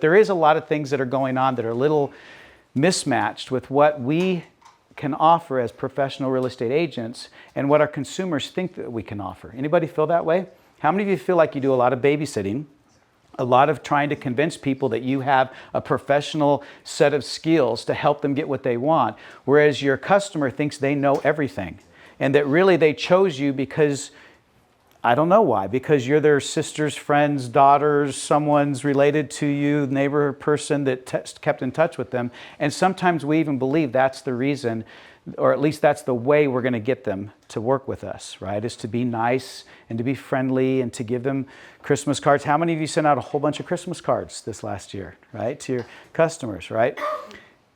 There is a lot of things that are going on that are a little mismatched with what we can offer as professional real estate agents and what our consumers think that we can offer. Anybody feel that way? How many of you feel like you do a lot of babysitting, a lot of trying to convince people that you have a professional set of skills to help them get what they want, whereas your customer thinks they know everything and that really they chose you because I don't know why, because you're their sister's friend's daughter's, someone's related to you, neighbor person that kept in touch with them. And sometimes we even believe that's the reason, or at least that's the way we're going to get them to work with us, right? Is to be nice and to be friendly and to give them Christmas cards. How many of you sent out a whole bunch of Christmas cards this last year, right? To your customers, right?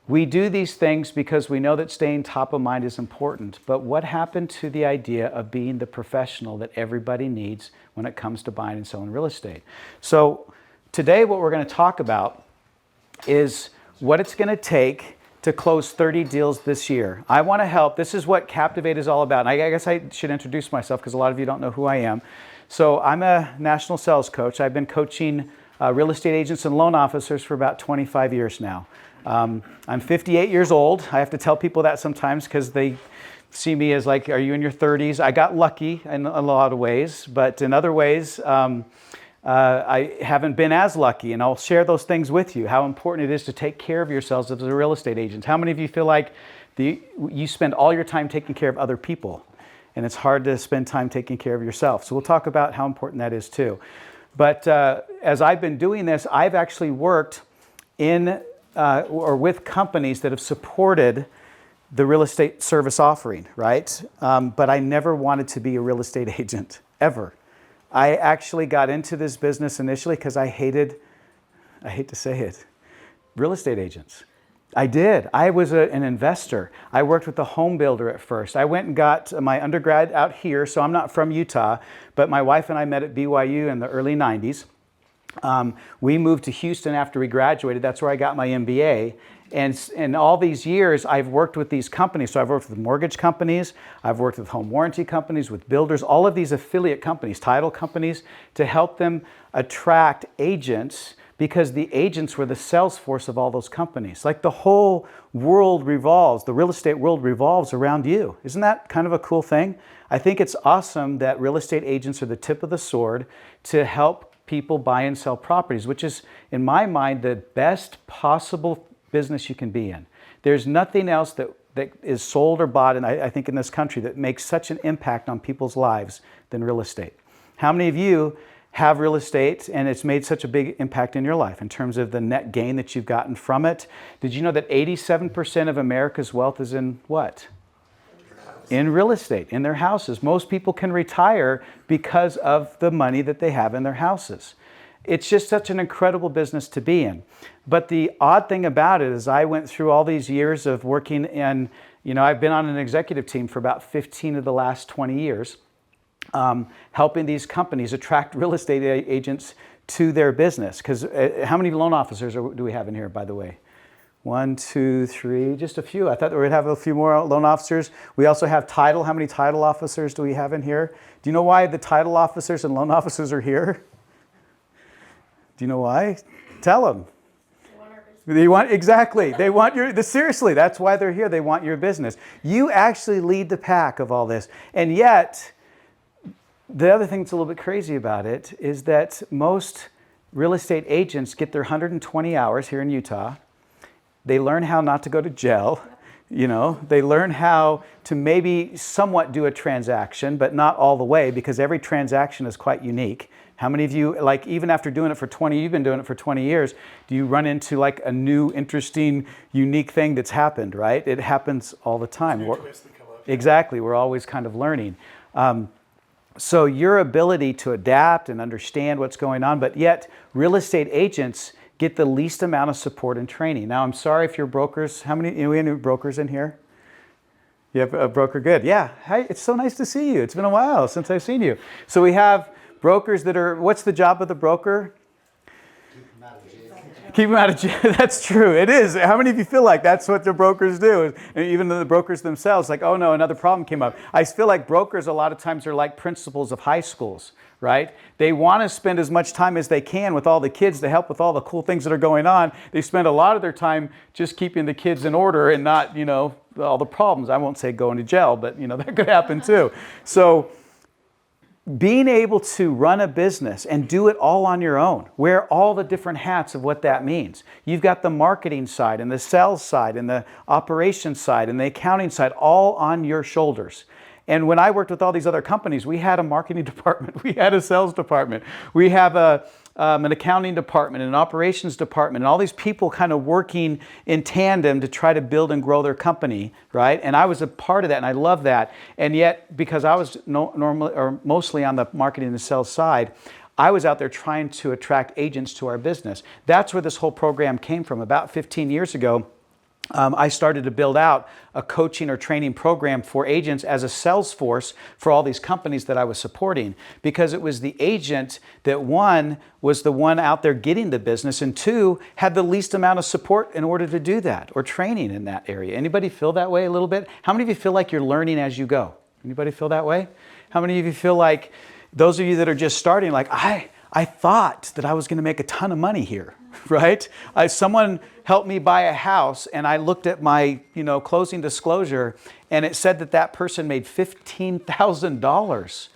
We do these things because we know that staying top of mind is important, but what happened to the idea of being the professional that everybody needs when it comes to buying and selling real estate? So today what we're going to talk about is what it's going to take to close 30 deals this year. I want to help. This is what Captivate is all about. And I guess I should introduce myself because a lot of you don't know who I am. So I'm a national sales coach. I've been coaching real estate agents and loan officers for about 25 years now. I'm 58 years old. I have to tell people that sometimes because they see me as like, are you in your 30s? I got lucky in a lot of ways, but in other ways, I haven't been as lucky, and I'll share those things with you, how important it is to take care of yourselves as a real estate agent. How many of you feel like you spend all your time taking care of other people, and it's hard to spend time taking care of yourself? So we'll talk about how important that is too. But as I've been doing this, I've actually worked in or with companies that have supported the real estate service offering, right? But I never wanted to be a real estate agent, ever. I actually got into this business initially because I hate to say it, real estate agents. I did. I was an investor. I worked with a home builder at first. I went and got my undergrad out here, so I'm not from Utah, but my wife and I met at BYU in the early 90s. We moved to Houston after we graduated. That's where I got my MBA. And all these years, I've worked with these companies. So I've worked with mortgage companies, I've worked with home warranty companies, with builders, all of these affiliate companies, title companies, to help them attract agents, because the agents were the sales force of all those companies. Like the whole world revolves, the real estate world revolves around you. Isn't that kind of a cool thing? I think it's awesome that real estate agents are the tip of the sword to help people buy and sell properties, which is, in my mind, the best possible business you can be in. There's nothing else that is sold or bought, and I think in this country, that makes such an impact on people's lives than real estate. How many of you have real estate and it's made such a big impact in your life in terms of the net gain that you've gotten from it? Did you know that 87% of America's wealth is in what? In real estate, in their houses. Most people can retire because of the money that they have in their houses. It's just such an incredible business to be in. But the odd thing about it is I went through all these years of working in, I've been on an executive team for about 15 of the last 20 years, helping these companies attract real estate agents to their business. Because how many loan officers do we have in here, by the way? 1, 2, 3, just a few. I thought we'd have a few more loan officers. We also have title. How many title officers do we have in here? Do you know why the title officers and loan officers are here? Do you know why? Tell them. Exactly. They want seriously, that's why they're here. They want your business. You actually lead the pack of all this. And yet, the other thing that's a little bit crazy about it is that most real estate agents get their 120 hours here in Utah. They learn how not to go to jail. They learn how to maybe somewhat do a transaction, but not all the way, because every transaction is quite unique. How many of you, like even after doing it for 20, you've been doing it for 20 years, do you run into like a new, interesting, unique thing that's happened, right? It happens all the time. Exactly. We're always kind of learning. So your ability to adapt and understand what's going on, but yet real estate agents get the least amount of support and training. Now, I'm sorry if you're brokers. How many, any brokers in here? You have a broker? Good. Yeah. Hi, it's so nice to see you. It's been a while since I've seen you. So we have brokers that are, what's the job of the broker? Keep them out of jail. That's true. It is. How many of you feel like that's what the brokers do? And even the brokers themselves, like, oh no, another problem came up. I feel like brokers a lot of times are like principals of high schools, right? They want to spend as much time as they can with all the kids to help with all the cool things that are going on. They spend a lot of their time just keeping the kids in order and not, all the problems. I won't say going to jail, but that could happen too. So being able to run a business and do it all on your own, wear all the different hats of what that means. You've got the marketing side and the sales side and the operations side and the accounting side all on your shoulders. And when I worked with all these other companies, we had a marketing department, we had a sales department, we have an accounting department, an operations department, and all these people kind of working in tandem to try to build and grow their company, right? And I was a part of that, and I love that. And yet, because I was normally or mostly on the marketing and sales side, I was out there trying to attract agents to our business. That's where this whole program came from. About 15 years ago, I started to build out a coaching or training program for agents as a sales force for all these companies that I was supporting, because it was the agent that, one, was the one out there getting the business, and two, had the least amount of support in order to do that or training in that area. Anybody feel that way a little bit? How many of you feel like you're learning as you go? Anybody feel that way? How many of you feel like, those of you that are just starting, like, I thought that I was going to make a ton of money here, right? Someone helped me buy a house, and I looked at my, closing disclosure, and it said that person made $15,000.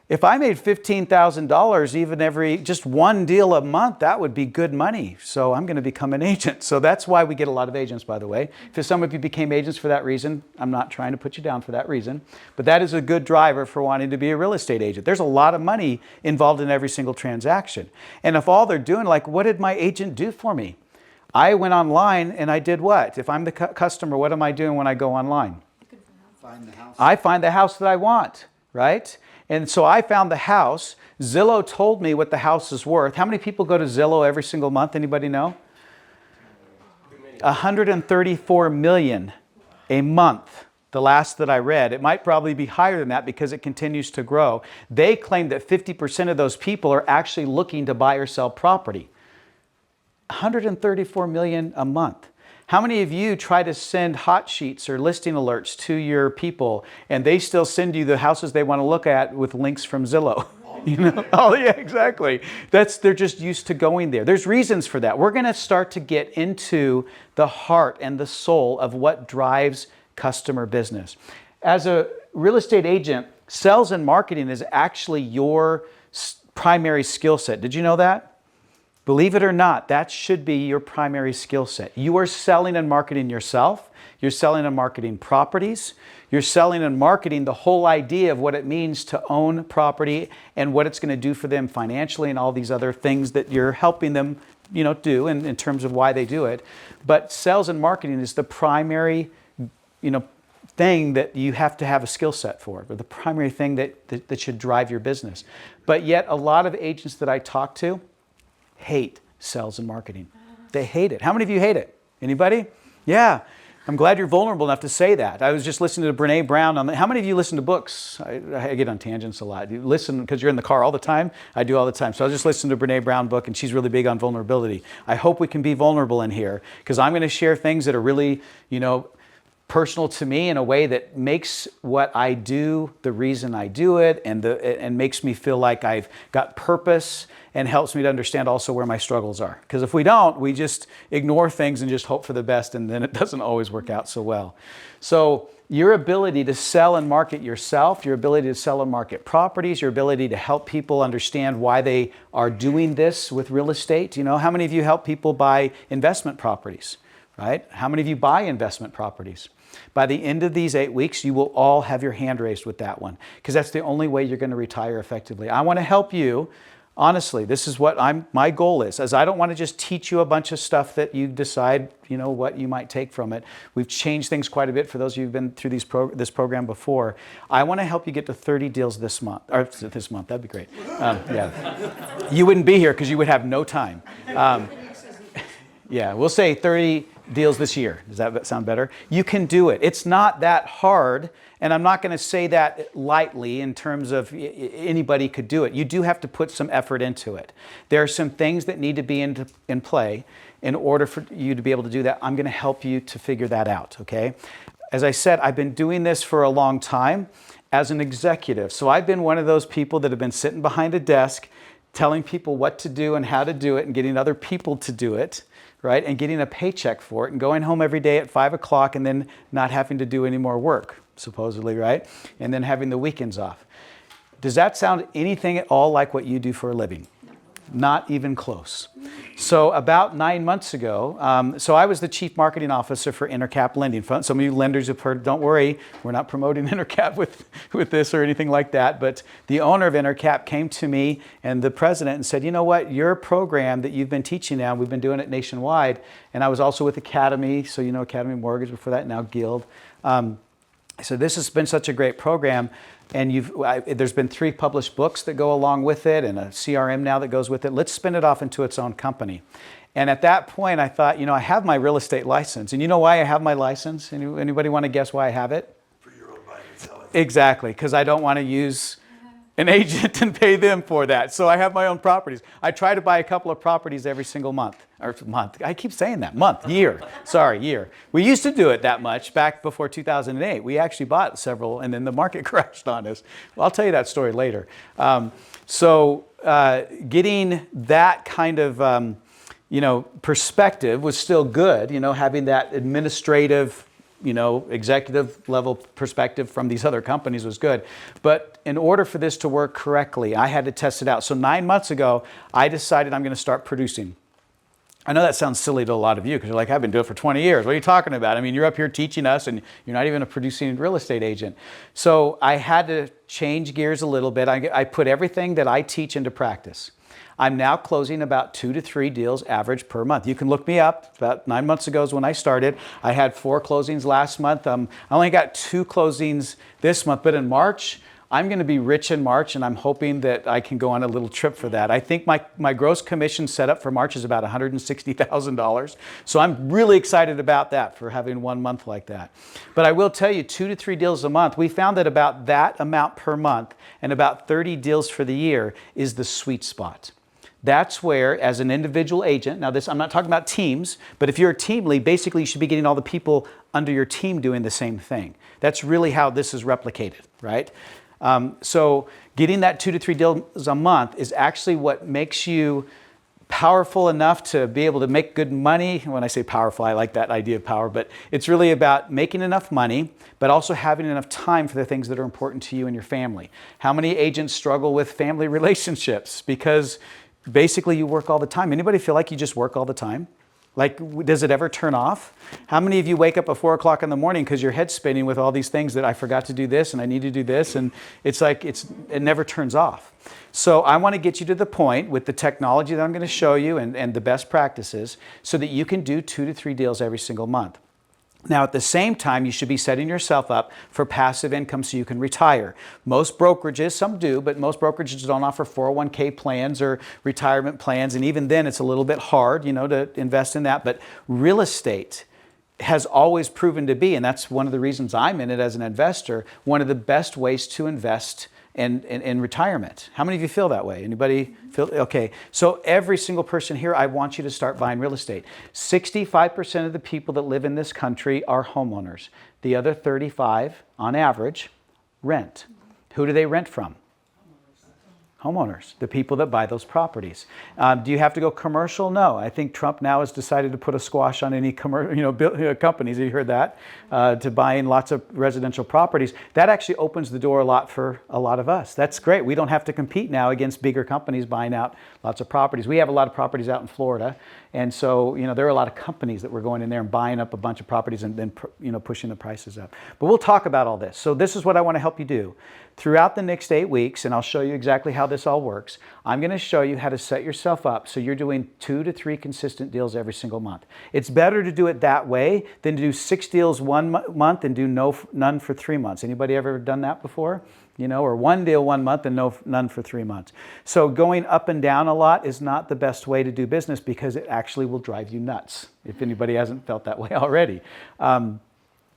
If I made $15,000 even every just one deal a month, that would be good money. So I'm going to become an agent. So that's why we get a lot of agents, by the way. If some of you became agents for that reason, I'm not trying to put you down for that reason, but that is a good driver for wanting to be a real estate agent. There's a lot of money involved in every single transaction. And if all they're doing, like, what did my agent do for me? I went online and I did what? If I'm the customer, what am I doing when I go online? Find the house. I find the house that I want, right? And so I found the house. Zillow told me what the house is worth. How many people go to Zillow every single month? Anybody know? 134 million a month, the last that I read. It might probably be higher than that because it continues to grow. They claim that 50% of those people are actually looking to buy or sell property. 134 million a month. How many of you try to send hot sheets or listing alerts to your people and they still send you the houses they want to look at with links from Zillow? Oh yeah, exactly. They're just used to going there. There's reasons for that. We're going to start to get into the heart and the soul of what drives customer business. As a real estate agent, sales and marketing is actually your primary skill set. Did you know that? Believe it or not, that should be your primary skill set. You are selling and marketing yourself. You're selling and marketing properties. You're selling and marketing the whole idea of what it means to own property and what it's going to do for them financially and all these other things that you're helping them, do in terms of why they do it. But sales and marketing is the primary, thing that you have to have a skill set for, or the primary thing that should drive your business. But yet a lot of agents that I talk to hate sales and marketing. They hate it. How many of you hate it? Anybody? Yeah. I'm glad you're vulnerable enough to say that. I was just listening to Brene Brown on how many of you listen to books? I get on tangents a lot. You listen because you're in the car all the time. I do all the time. So I was just listening to Brene Brown book, and she's really big on vulnerability. I hope we can be vulnerable in here, because I'm going to share things that are really, personal to me in a way that makes what I do the reason I do it, and makes me feel like I've got purpose, and helps me to understand also where my struggles are. Because if we don't, we just ignore things and just hope for the best, and then it doesn't always work out so well. So your ability to sell and market yourself, your ability to sell and market properties, your ability to help people understand why they are doing this with real estate. How many of you help people buy investment properties, right? How many of you buy investment properties? By the end of these 8 weeks, you will all have your hand raised with that one, because that's the only way you're going to retire effectively. I want to help you. Honestly, this is what my goal is, I don't want to just teach you a bunch of stuff that you decide, what you might take from it. We've changed things quite a bit for those of you who've been through this program before. I want to help you get to 30 deals this month, that'd be great. Yeah. You wouldn't be here because you would have no time. Yeah, we'll say 30 deals this year. Does that sound better? You can do it. It's not that hard, and I'm not going to say that lightly in terms of anybody could do it. You do have to put some effort into it. There are some things that need to be in play. in order for you to be able to do that, I'm going to help you to figure that out, okay? As I said, I've been doing this for a long time as an executive. So I've been one of those people that have been sitting behind a desk telling people what to do and how to do it and getting other people to do it, right? And getting a paycheck for it and going home every day at 5 o'clock and then not having to do any more work, supposedly, right? And then having the weekends off. Does that sound anything at all like what you do for a living? Not even close. So about 9 months ago, so I was the chief marketing officer for Intercap Lending Fund. Some of you lenders have heard, don't worry, we're not promoting Intercap with this or anything like that. But the owner of Intercap came to me and the president and said, you know what, your program that you've been teaching now, we've been doing it nationwide. And I was also with Academy, so you know Academy Mortgage before that, now Guild. So this has been such a great program. And there's been 3 published books that go along with it and a CRM now that goes with it. Let's spin it off into its own company. And at that point, I thought, you know, I have my real estate license. And you know why I have my license? Anybody want to guess why I have it? For your own buying and selling. Exactly, because I don't want to use an agent and pay them for that. So I have my own properties. I try to buy a couple of properties every single month. I keep saying that. Year. We used to do it that much back before 2008. We actually bought several and then the market crashed on us. Well, I'll tell you that story later. Getting that kind of perspective was still good, having that administrative executive level perspective from these other companies was good. But in order for this to work correctly, I had to test it out. So 9 months ago, I decided I'm going to start producing. I know that sounds silly to a lot of you because you're like, I've been doing it for 20 years. What are you talking about? I mean, you're up here teaching us and you're not even a producing real estate agent. So I had to change gears a little bit. I put everything that I teach into practice. I'm now closing about 2 to 3 deals average per month. You can look me up. About 9 months ago is when I started. I had 4 closings last month. I only got 2 closings this month, but in March, I'm going to be rich in March, and I'm hoping that I can go on a little trip for that. I think my gross commission set up for March is about $160,000. So I'm really excited about that for having 1 month like that. But I will tell you, 2 to 3 deals a month, we found that about that amount per month and about 30 deals for the year is the sweet spot. That's where, as an individual agent, now this, I'm not talking about teams, but if you're a team lead, basically you should be getting all the people under your team doing the same thing. That's really how this is replicated, right? So getting that 2 to 3 deals a month is actually what makes you powerful enough to be able to make good money. When I say powerful, I like that idea of power, but it's really about making enough money, but also having enough time for the things that are important to you and your family. How many agents struggle with family relationships? Because basically you work all the time. Anybody feel like you just work all the time? Like, does it ever turn off? How many of you wake up at 4 o'clock in the morning because your head's spinning with all these things that I forgot to do this and I need to do this, and it's like it never turns off. So I want to get you to the point with the technology that I'm going to show you and the best practices so that you can do 2 to 3 deals every single month. Now, at the same time, you should be setting yourself up for passive income so you can retire. Most brokerages, some do, but most brokerages don't offer 401k plans or retirement plans. And even then, it's a little bit hard, to invest in that. But real estate has always proven to be, and that's one of the reasons I'm in it as an investor, one of the best ways to invest in retirement. How many of you feel that way? Anybody feel? Okay, so every single person here, I want you to start buying real estate. 65% of the people that live in this country are homeowners. The other 35, on average, rent. Who do they rent from? Homeowners, the people that buy those properties. Do you have to go commercial? No. I think Trump now has decided to put a squash on any companies. Have you heard that? To buying lots of residential properties. That actually opens the door a lot for a lot of us. That's great. We don't have to compete now against bigger companies buying out lots of properties. We have a lot of properties out in Florida. And so, there are a lot of companies that were going in there and buying up a bunch of properties and then, pushing the prices up. But we'll talk about all this. So this is what I want to help you do. Throughout the next 8 weeks, and I'll show you exactly how this all works, I'm going to show you how to set yourself up so you're doing 2 to 3 consistent deals every single month. It's better to do it that way than to do 6 deals 1 month and do none for 3 months. Anybody ever done that before? Or 1 deal 1 month and none for 3 months. So going up and down a lot is not the best way to do business because it actually will drive you nuts, if anybody hasn't felt that way already.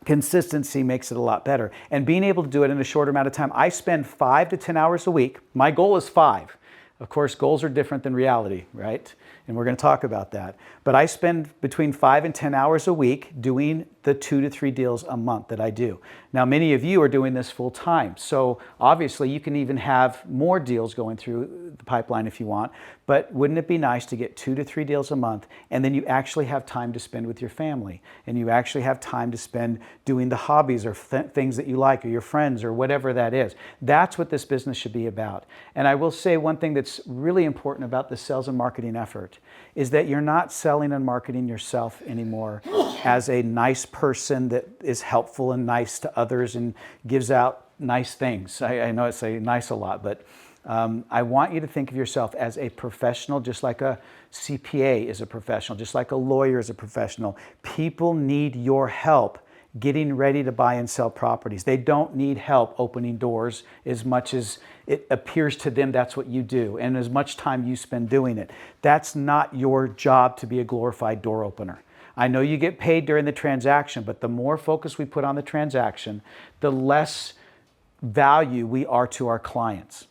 Consistency makes it a lot better. And being able to do it in a short amount of time. I spend 5 to 10 hours a week. My goal is 5. Of course, goals are different than reality, right? And we're going to talk about that. But I spend between 5 and 10 hours a week doing the 2 to 3 deals a month that I do. Now, many of you are doing this full time. So obviously you can even have more deals going through the pipeline if you want. But wouldn't it be nice to get 2 to 3 deals a month, and then you actually have time to spend with your family, and you actually have time to spend doing the hobbies or things that you like, or your friends, or whatever that is. That's what this business should be about. And I will say one thing that's really important about the sales and marketing effort is that you're not selling and marketing yourself anymore as a nice person that is helpful and nice to others and gives out nice things. I know I say nice a lot, but I want you to think of yourself as a professional, just like a CPA is a professional, just like a lawyer is a professional. People need your help getting ready to buy and sell properties. They don't need help opening doors as much as it appears to them that's what you do, and as much time you spend doing it. That's not your job to be a glorified door opener. I know you get paid during the transaction, but the more focus we put on the transaction, the less value we are to our clients.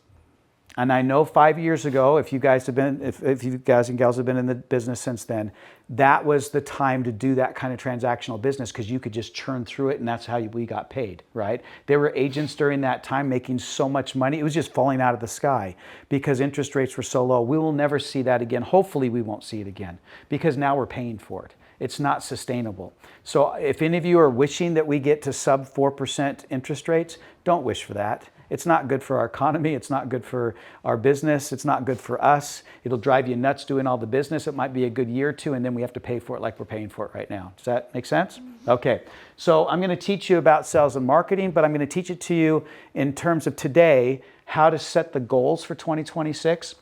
And I know 5 years ago, if you guys and gals have been in the business since then, that was the time to do that kind of transactional business because you could just churn through it, and that's how we got paid, right? There were agents during that time making so much money, it was just falling out of the sky because interest rates were so low. We will never see that again. Hopefully we won't see it again because now we're paying for it. It's not sustainable. So if any of you are wishing that we get to sub 4% interest rates, don't wish for that. It's not good for our economy. It's not good for our business. It's not good for us. It'll drive you nuts doing all the business. It might be a good year or two, and then we have to pay for it like we're paying for it right now. Does that make sense? Okay. So I'm going to teach you about sales and marketing, but I'm going to teach it to you in terms of today, how to set the goals for 2026.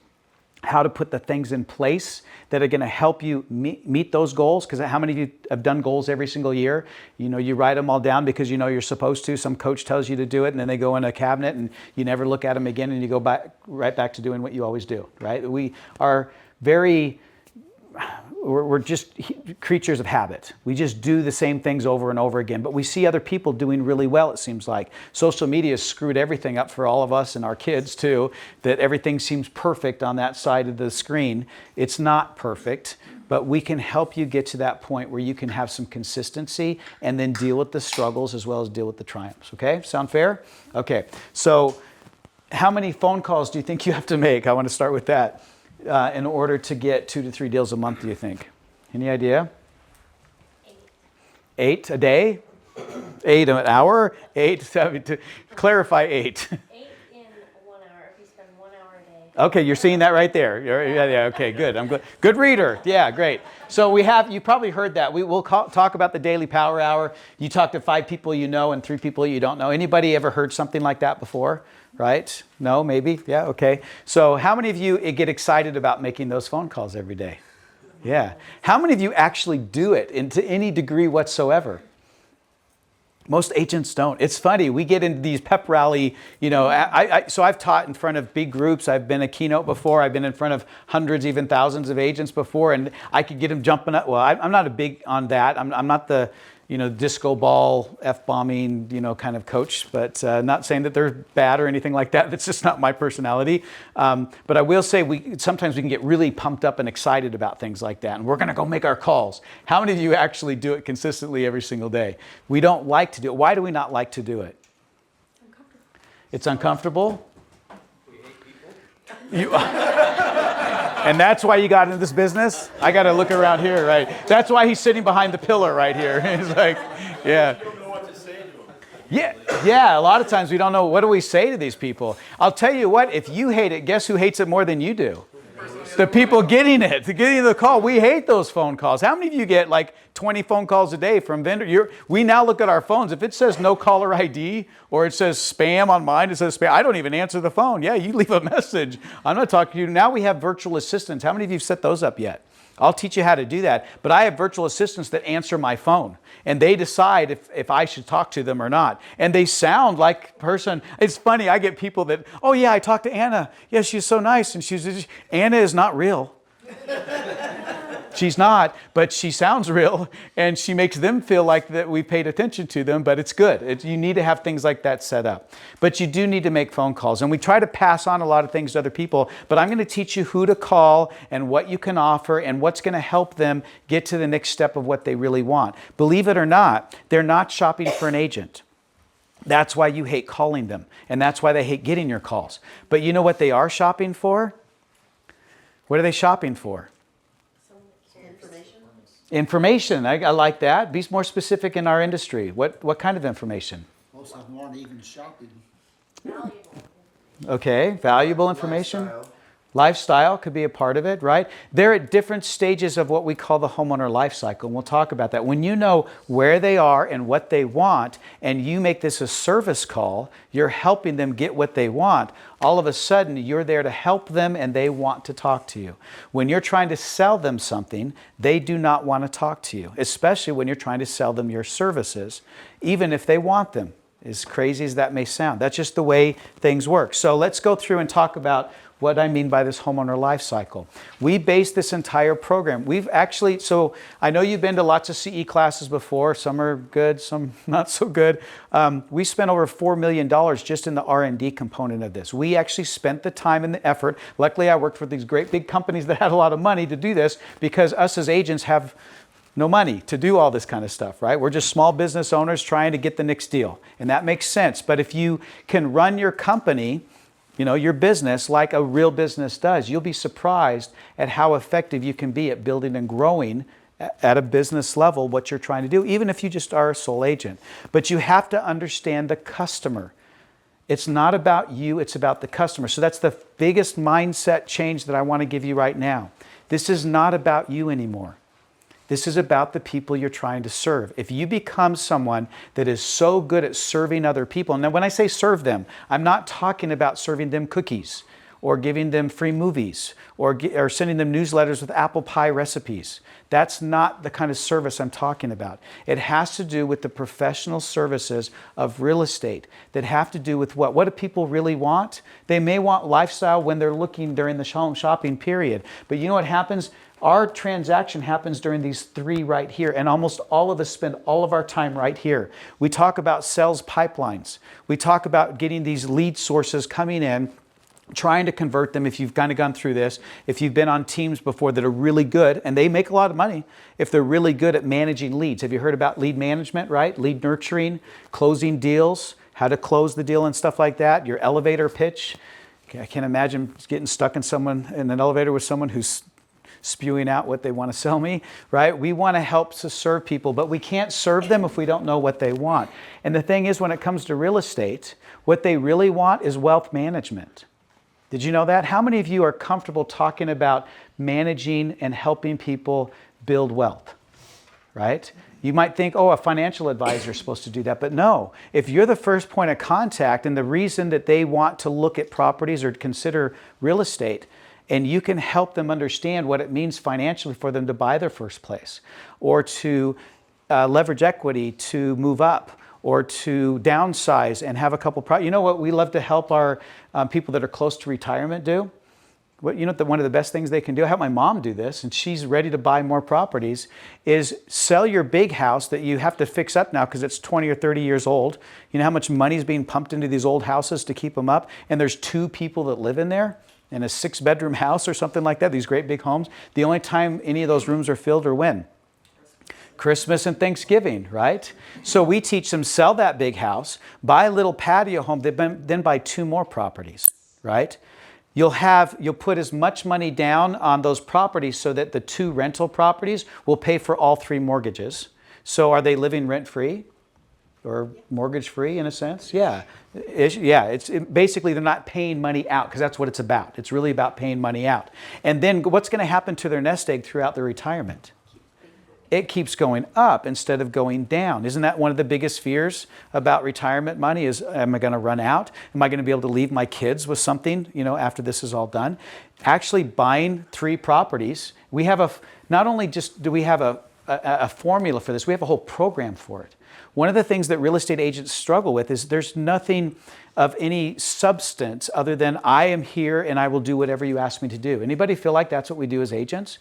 How to put the things in place that are going to help you meet those goals. Because how many of you have done goals every single year? You know, you write them all down because you know you're supposed to. Some coach tells you to do it, and then they go in a cabinet, and you never look at them again, and you go right back to doing what you always do, right? We are we're just creatures of habit. We just do the same things over and over again, but we see other people doing really well, it seems like. Social media has screwed everything up for all of us and our kids too, that everything seems perfect on that side of the screen. It's not perfect, but we can help you get to that point where you can have some consistency and then deal with the struggles as well as deal with the triumphs, okay? Sound fair? Okay, so how many phone calls do you think you have to make? I want to start with that. In order to get 2 to 3 deals a month, do you think? Any idea? 8 a day? 8 an hour? 8, to clarify 8. 8 in 1 hour if you spend 1 hour a day. Okay, you're seeing that right there. Yeah, okay, good. I'm good. Good reader. Yeah, great. So you probably heard that. We'll talk about the daily power hour. You talk to 5 people you know and 3 people you don't know. Anybody ever heard something like that before? Right? No, maybe? Yeah, okay. So how many of you get excited about making those phone calls every day? Yeah. How many of you actually do it to any degree whatsoever? Most agents don't. It's funny. We get into these pep rally, so I've taught in front of big groups. I've been a keynote before. I've been in front of hundreds, even thousands of agents before, and I could get them jumping up. Well, I'm not a big on that. I'm not the disco ball, F-bombing, kind of coach, but not saying that they're bad or anything like that. That's just not my personality. But I will say sometimes we can get really pumped up and excited about things like that, and we're going to go make our calls. How many of you actually do it consistently every single day? We don't like to do it. Why do we not like to do it? It's uncomfortable. We hate people. And that's why you got into this business? I got to look around here, right? That's why he's sitting behind the pillar right here. He's like, yeah. You don't know what to say to him. Yeah, a lot of times we don't know, what do we say to these people? I'll tell you what, if you hate it, guess who hates it more than you do? The people getting the call. We hate those phone calls. How many of you get like 20 phone calls a day from vendor? We now look at our phones. If it says no caller ID or it says spam on mine, it says spam. I don't even answer the phone. Yeah, you leave a message. I'm not talking to you. Now we have virtual assistants. How many of you have set those up yet? I'll teach you how to do that. But I have virtual assistants that answer my phone, and they decide if I should talk to them or not. And they sound like a person. It's funny. I get people that, oh yeah, I talked to Anna. Yeah, she's so nice. And Anna is not real. She's not, but she sounds real, and she makes them feel like that we paid attention to them, but it's good. You need to have things like that set up. But you do need to make phone calls, and we try to pass on a lot of things to other people, but I'm going to teach you who to call and what you can offer and what's going to help them get to the next step of what they really want. Believe it or not, they're not shopping for an agent. That's why you hate calling them, and that's why they hate getting your calls. But you know what they are shopping for? What are they shopping for? Information. I like that. Be more specific in our industry. What kind of information? Most of them aren't even shopping. Valuable. Okay, valuable information. Lifestyle could be a part of it, right? They're at different stages of what we call the homeowner life cycle, and we'll talk about that. When you know where they are and what they want, and you make this a service call, you're helping them get what they want. All of a sudden, you're there to help them, and they want to talk to you. When you're trying to sell them something, they do not want to talk to you, especially when you're trying to sell them your services, even if they want them. As crazy as that may sound, that's just the way things work. So let's go through and talk about what I mean by this homeowner life cycle. We base this entire program. We've actually, so I know you've been to lots of CE classes before. Some are good, some not so good. We spent over $4 million just in the R&D component of this. We actually spent the time and the effort. Luckily, I worked for these great big companies that had a lot of money to do this, because us as agents have no money to do all this kind of stuff, right? We're just small business owners trying to get the next deal. And that makes sense. But if you can run your company, your business like a real business does, you'll be surprised at how effective you can be at building and growing at a business level what you're trying to do, even if you just are a sole agent. But you have to understand the customer. It's not about you, it's about the customer. So that's the biggest mindset change that I want to give you right now. This is not about you anymore. This is about the people you're trying to serve. If you become someone that is so good at serving other people, and now when I say serve them, I'm not talking about serving them cookies or giving them free movies or sending them newsletters with apple pie recipes. That's not the kind of service I'm talking about. It has to do with the professional services of real estate that have to do with what? What do people really want? They may want lifestyle when they're looking during the home shopping period. But you know what happens? Our transaction happens during these three right here, and almost all of us spend all of our time right here. We talk about sales pipelines. We talk about getting these lead sources coming in, trying to convert them. If you've kind of gone through this, if you've been on teams before that are really good, and they make a lot of money if they're really good at managing leads. Have you heard about lead management, right? Lead nurturing, closing deals, how to close the deal and stuff like that, your elevator pitch. I can't imagine getting stuck in an elevator with someone who's spewing out what they want to sell me, right? We want to help to serve people, but we can't serve them if we don't know what they want. And the thing is, when it comes to real estate, what they really want is wealth management. Did you know that? How many of you are comfortable talking about managing and helping people build wealth, right? You might think, oh, a financial advisor is supposed to do that, but no. If you're the first point of contact and the reason that they want to look at properties or consider real estate, and you can help them understand what it means financially for them to buy their first place, or to leverage equity to move up, or to downsize and have a couple. You know what we love to help our people that are close to retirement do? One of the best things they can do, I help my mom do this, and she's ready to buy more properties, is sell your big house that you have to fix up now because it's 20 or 30 years old. You know how much money is being pumped into these old houses to keep them up? And there's 2 people that live in there in a 6-bedroom house or something like that, these great big homes. The only time any of those rooms are filled are when? Christmas and Thanksgiving, right? So we teach them, sell that big house, buy a little patio home, then buy 2 more properties, right? You'll put as much money down on those properties so that the 2 rental properties will pay for all 3 mortgages. So are they living rent-free or mortgage-free in a sense? Yeah. Basically they're not paying money out, because that's what it's about. It's really about paying money out. And then what's going to happen to their nest egg throughout their retirement? It keeps going up instead of going down. Isn't that one of the biggest fears about retirement money is, am I going to run out? Am I going to be able to leave my kids with something, after this is all done? Actually buying 3 properties, we have not only just do we have a formula for this, we have a whole program for it. One of the things that real estate agents struggle with is there's nothing of any substance other than I am here and I will do whatever you ask me to do. Anybody feel like that's what we do as agents?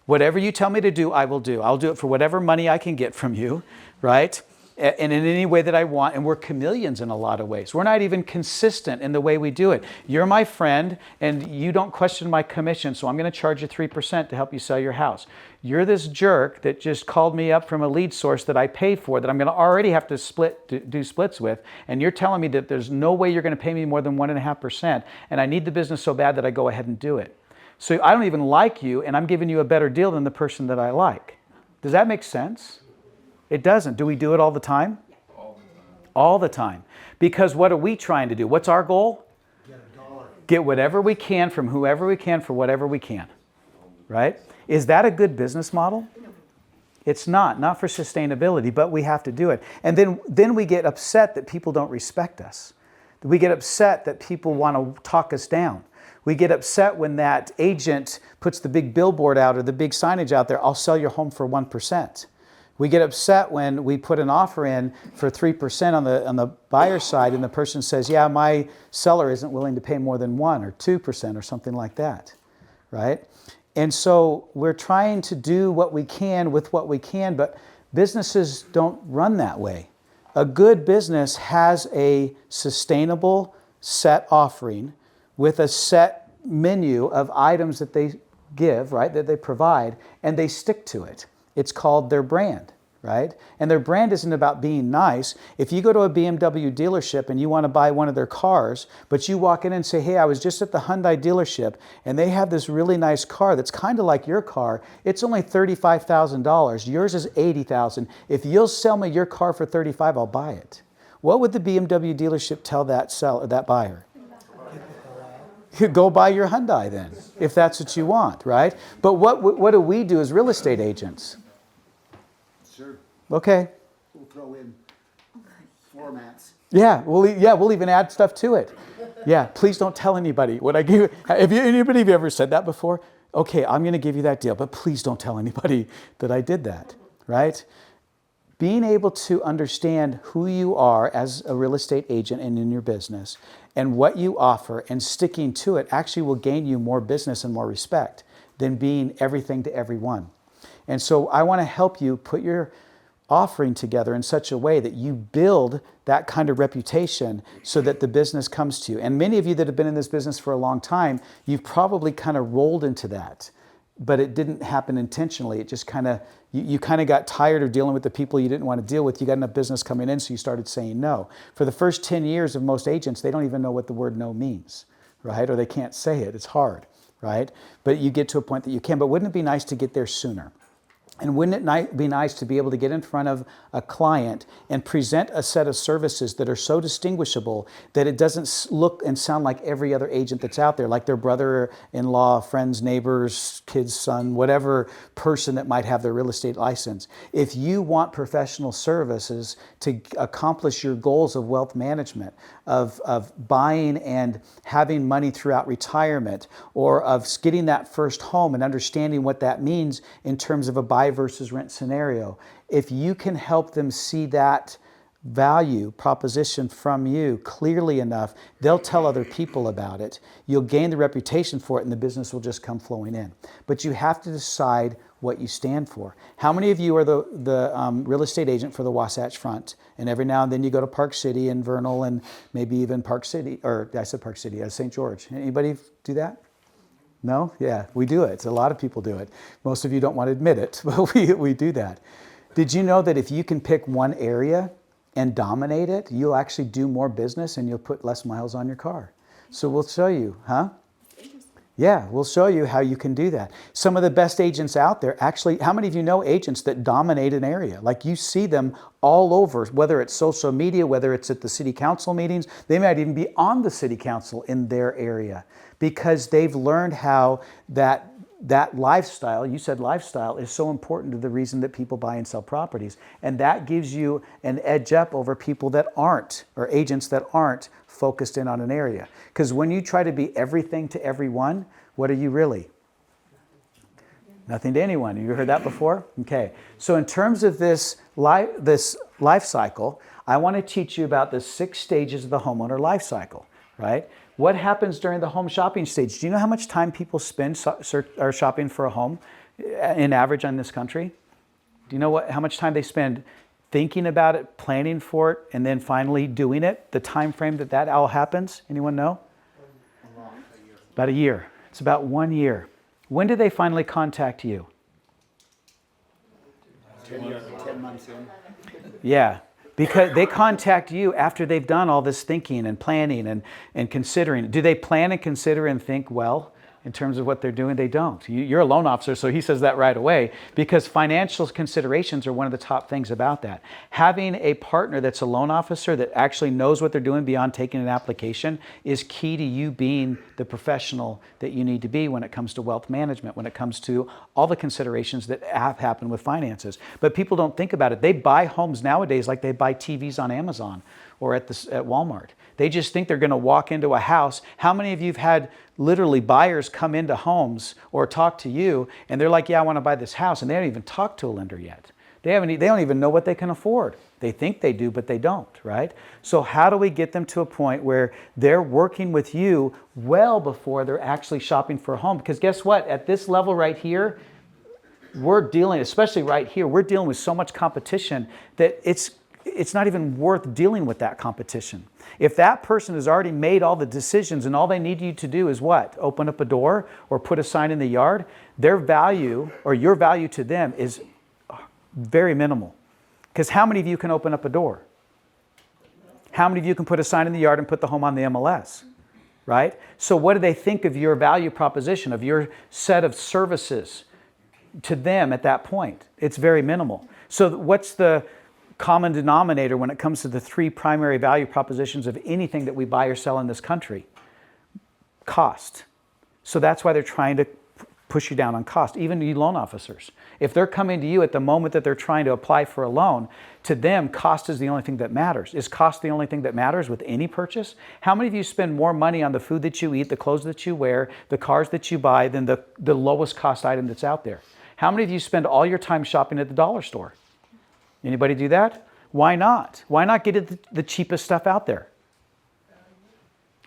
Whatever you tell me to do, I will do. I'll do it for whatever money I can get from you, right? And in any way that I want. And we're chameleons in a lot of ways. We're not even consistent in the way we do it. You're my friend, and you don't question my commission, so I'm going to charge you 3% to help you sell your house. You're this jerk that just called me up from a lead source that I pay for, that I'm going to already have to do splits with, and you're telling me that there's no way you're going to pay me more than 1.5%, and I need the business so bad that I go ahead and do it. So I don't even like you, and I'm giving you a better deal than the person that I like. Does that make sense? It doesn't. Do we do it all the time? All the time. All the time. Because what are we trying to do? What's our goal? Get a dollar. Get whatever we can from whoever we can for whatever we can. Right? Is that a good business model? It's not for sustainability, but we have to do it. And then we get upset that people don't respect us. We get upset that people want to talk us down. We get upset when that agent puts the big billboard out or the big signage out there, I'll sell your home for 1%. We get upset when we put an offer in for 3% on the buyer side and the person says, yeah, my seller isn't willing to pay more than 1 or 2% or something like that, right? And so we're trying to do what we can with what we can, but businesses don't run that way. A good business has a sustainable set offering with a set menu of items that they give, right, that they provide, and they stick to it. It's called their brand, right? And their brand isn't about being nice. If you go to a BMW dealership and you want to buy one of their cars, but you walk in and say, hey, I was just at the Hyundai dealership, and they have this really nice car that's kind of like your car. It's only $35,000. Yours is $80,000. If you'll sell me your car for $35,000, I'll buy it. What would the BMW dealership tell that seller, that buyer? Go buy your Hyundai then, if that's what you want, right? But what do we do as real estate agents? Sure. Okay. We'll throw in formats. Yeah, we'll even add stuff to it. Yeah, please don't tell anybody what I give. Have anybody ever said that before? Okay, I'm going to give you that deal, but please don't tell anybody that I did that, right? Being able to understand who you are as a real estate agent and in your business and what you offer and sticking to it actually will gain you more business and more respect than being everything to everyone. And so I want to help you put your offering together in such a way that you build that kind of reputation so that the business comes to you. And many of you that have been in this business for a long time, you've probably kind of rolled into that, but it didn't happen intentionally. It just kind of, you kind of got tired of dealing with the people you didn't want to deal with. You got enough business coming in, so you started saying no. For the first 10 years of most agents, they don't even know what the word no means, right? Or they can't say it. It's hard, right? But you get to a point that you can. But wouldn't it be nice to get there sooner? And wouldn't it be nice to be able to get in front of a client and present a set of services that are so distinguishable that it doesn't look and sound like every other agent that's out there, like their brother-in-law, friends, neighbors, kids, son, whatever person that might have their real estate license. If you want professional services to accomplish your goals of wealth management, of buying and having money throughout retirement, or of getting that first home and understanding what that means in terms of a buy versus rent scenario, if you can help them see that value proposition from you clearly enough, they'll tell other people about it. You'll gain the reputation for it, and the business will just come flowing in. But you have to decide what you stand for. How many of you are the real estate agent for the Wasatch Front? And every now and then you go to Park City and Vernal and maybe even Park City, or I said Park City, St. George. Anybody do that? No? Yeah, we do it. A lot of people do it. Most of you don't want to admit it, but we do that. Did you know that if you can pick one area and dominate it, you'll actually do more business and you'll put less miles on your car? So we'll show you, huh? Yeah, we'll show you how you can do that. Some of the best agents out there, actually, how many of you know agents that dominate an area? Like you see them all over, whether it's social media, whether it's at the city council meetings, they might even be on the city council in their area because they've learned how that lifestyle, you said lifestyle, is so important to the reason that people buy and sell properties. And that gives you an edge up over people that aren't, or agents that aren't focused in on an area. Because when you try to be everything to everyone, what are you really? Nothing to anyone. Have you heard that before? Okay. So in terms of this life cycle, I want to teach you about the 6 stages of the homeowner life cycle, right? What happens during the home shopping stage? Do you know how much time people spend shopping for a home? in average on this country? Do you know how much time they spend thinking about it, planning for it, and then finally doing it? The time frame that all happens? Anyone know? About a year. It's about 1 year. When do they finally contact you? 10 months in. Yeah, because they contact you after they've done all this thinking and planning and considering. Do they plan and consider and think well in terms of what they're doing? They don't. You're a loan officer, so he says that right away, because financial considerations are one of the top things about that. Having a partner that's a loan officer that actually knows what they're doing beyond taking an application is key to you being the professional that you need to be when it comes to wealth management, when it comes to all the considerations that have happened with finances. But people don't think about it. They buy homes nowadays like they buy TVs on Amazon or at Walmart. They just think they're going to walk into a house. How many of you have had literally buyers come into homes or talk to you and they're like, yeah, I want to buy this house, and they haven't even talked to a lender yet. They don't even know what they can afford. They think they do, but they don't, right? So how do we get them to a point where they're working with you well before they're actually shopping for a home? Because guess what? At this level right here, we're dealing, especially right here, we're dealing with so much competition that it's not even worth dealing with that competition. If that person has already made all the decisions and all they need you to do is what? Open up a door or put a sign in the yard, their value or your value to them is very minimal. Because how many of you can open up a door? How many of you can put a sign in the yard and put the home on the MLS? Right? So what do they think of your value proposition, of your set of services to them at that point? It's very minimal. So what's the common denominator when it comes to the three primary value propositions of anything that we buy or sell in this country? Cost. So that's why they're trying to push you down on cost. Even you loan officers, if they're coming to you at the moment that they're trying to apply for a loan, to them cost is the only thing that matters. Is cost the only thing that matters with any purchase? How many of you spend more money on the food that you eat, the clothes that you wear, the cars that you buy than the lowest cost item that's out there? How many of you spend all your time shopping at the dollar store? Anybody do that? Why not? Why not get the cheapest stuff out there?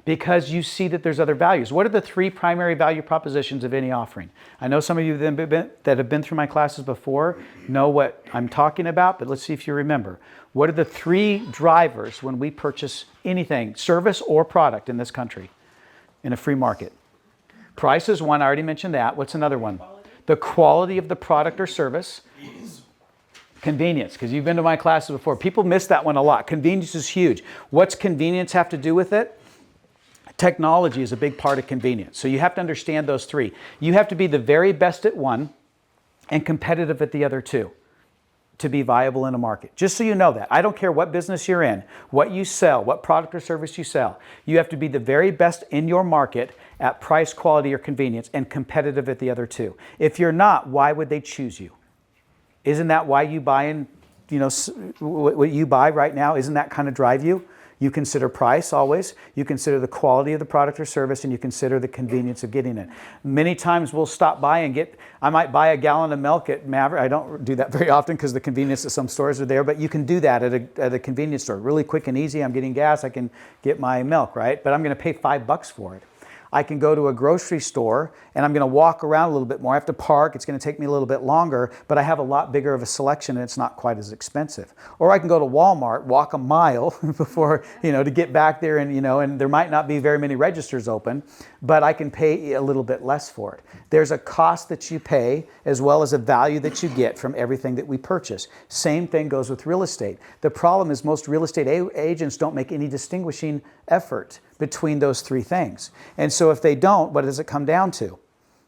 Because you see that there's other values. What are the three primary value propositions of any offering? I know some of you that have been through my classes before know what I'm talking about, but let's see if you remember. What are the three drivers when we purchase anything, service or product in this country, in a free market? Price is one, I already mentioned that. What's another one? The quality of the product or service. Convenience, because you've been to my classes before. People miss that one a lot. Convenience is huge. What's convenience have to do with it? Technology is a big part of convenience. So you have to understand those three. You have to be the very best at one and competitive at the other two to be viable in a market. Just so you know that. I don't care what business you're in, what you sell, what product or service you sell. You have to be the very best in your market at price, quality, or convenience and competitive at the other two. If you're not, why would they choose you? Isn't that why you buy what you buy right now? Isn't that kind of drive you? You consider price always. You consider the quality of the product or service, and you consider the convenience of getting it. Many times we'll stop by and I might buy a gallon of milk at Maverick. I don't do that very often because the convenience at some stores are there, but you can do that at a convenience store. Really quick and easy. I'm getting gas. I can get my milk, right? But I'm going to pay $5 for it. I can go to a grocery store and I'm going to walk around a little bit more. I have to park. It's going to take me a little bit longer, but I have a lot bigger of a selection and it's not quite as expensive. Or I can go to Walmart, walk a mile before, to get back there and there might not be very many registers open, but I can pay a little bit less for it. There's a cost that you pay as well as a value that you get from everything that we purchase. Same thing goes with real estate. The problem is most real estate agents don't make any distinguishing effort between those three things. And so if they don't, what does it come down to?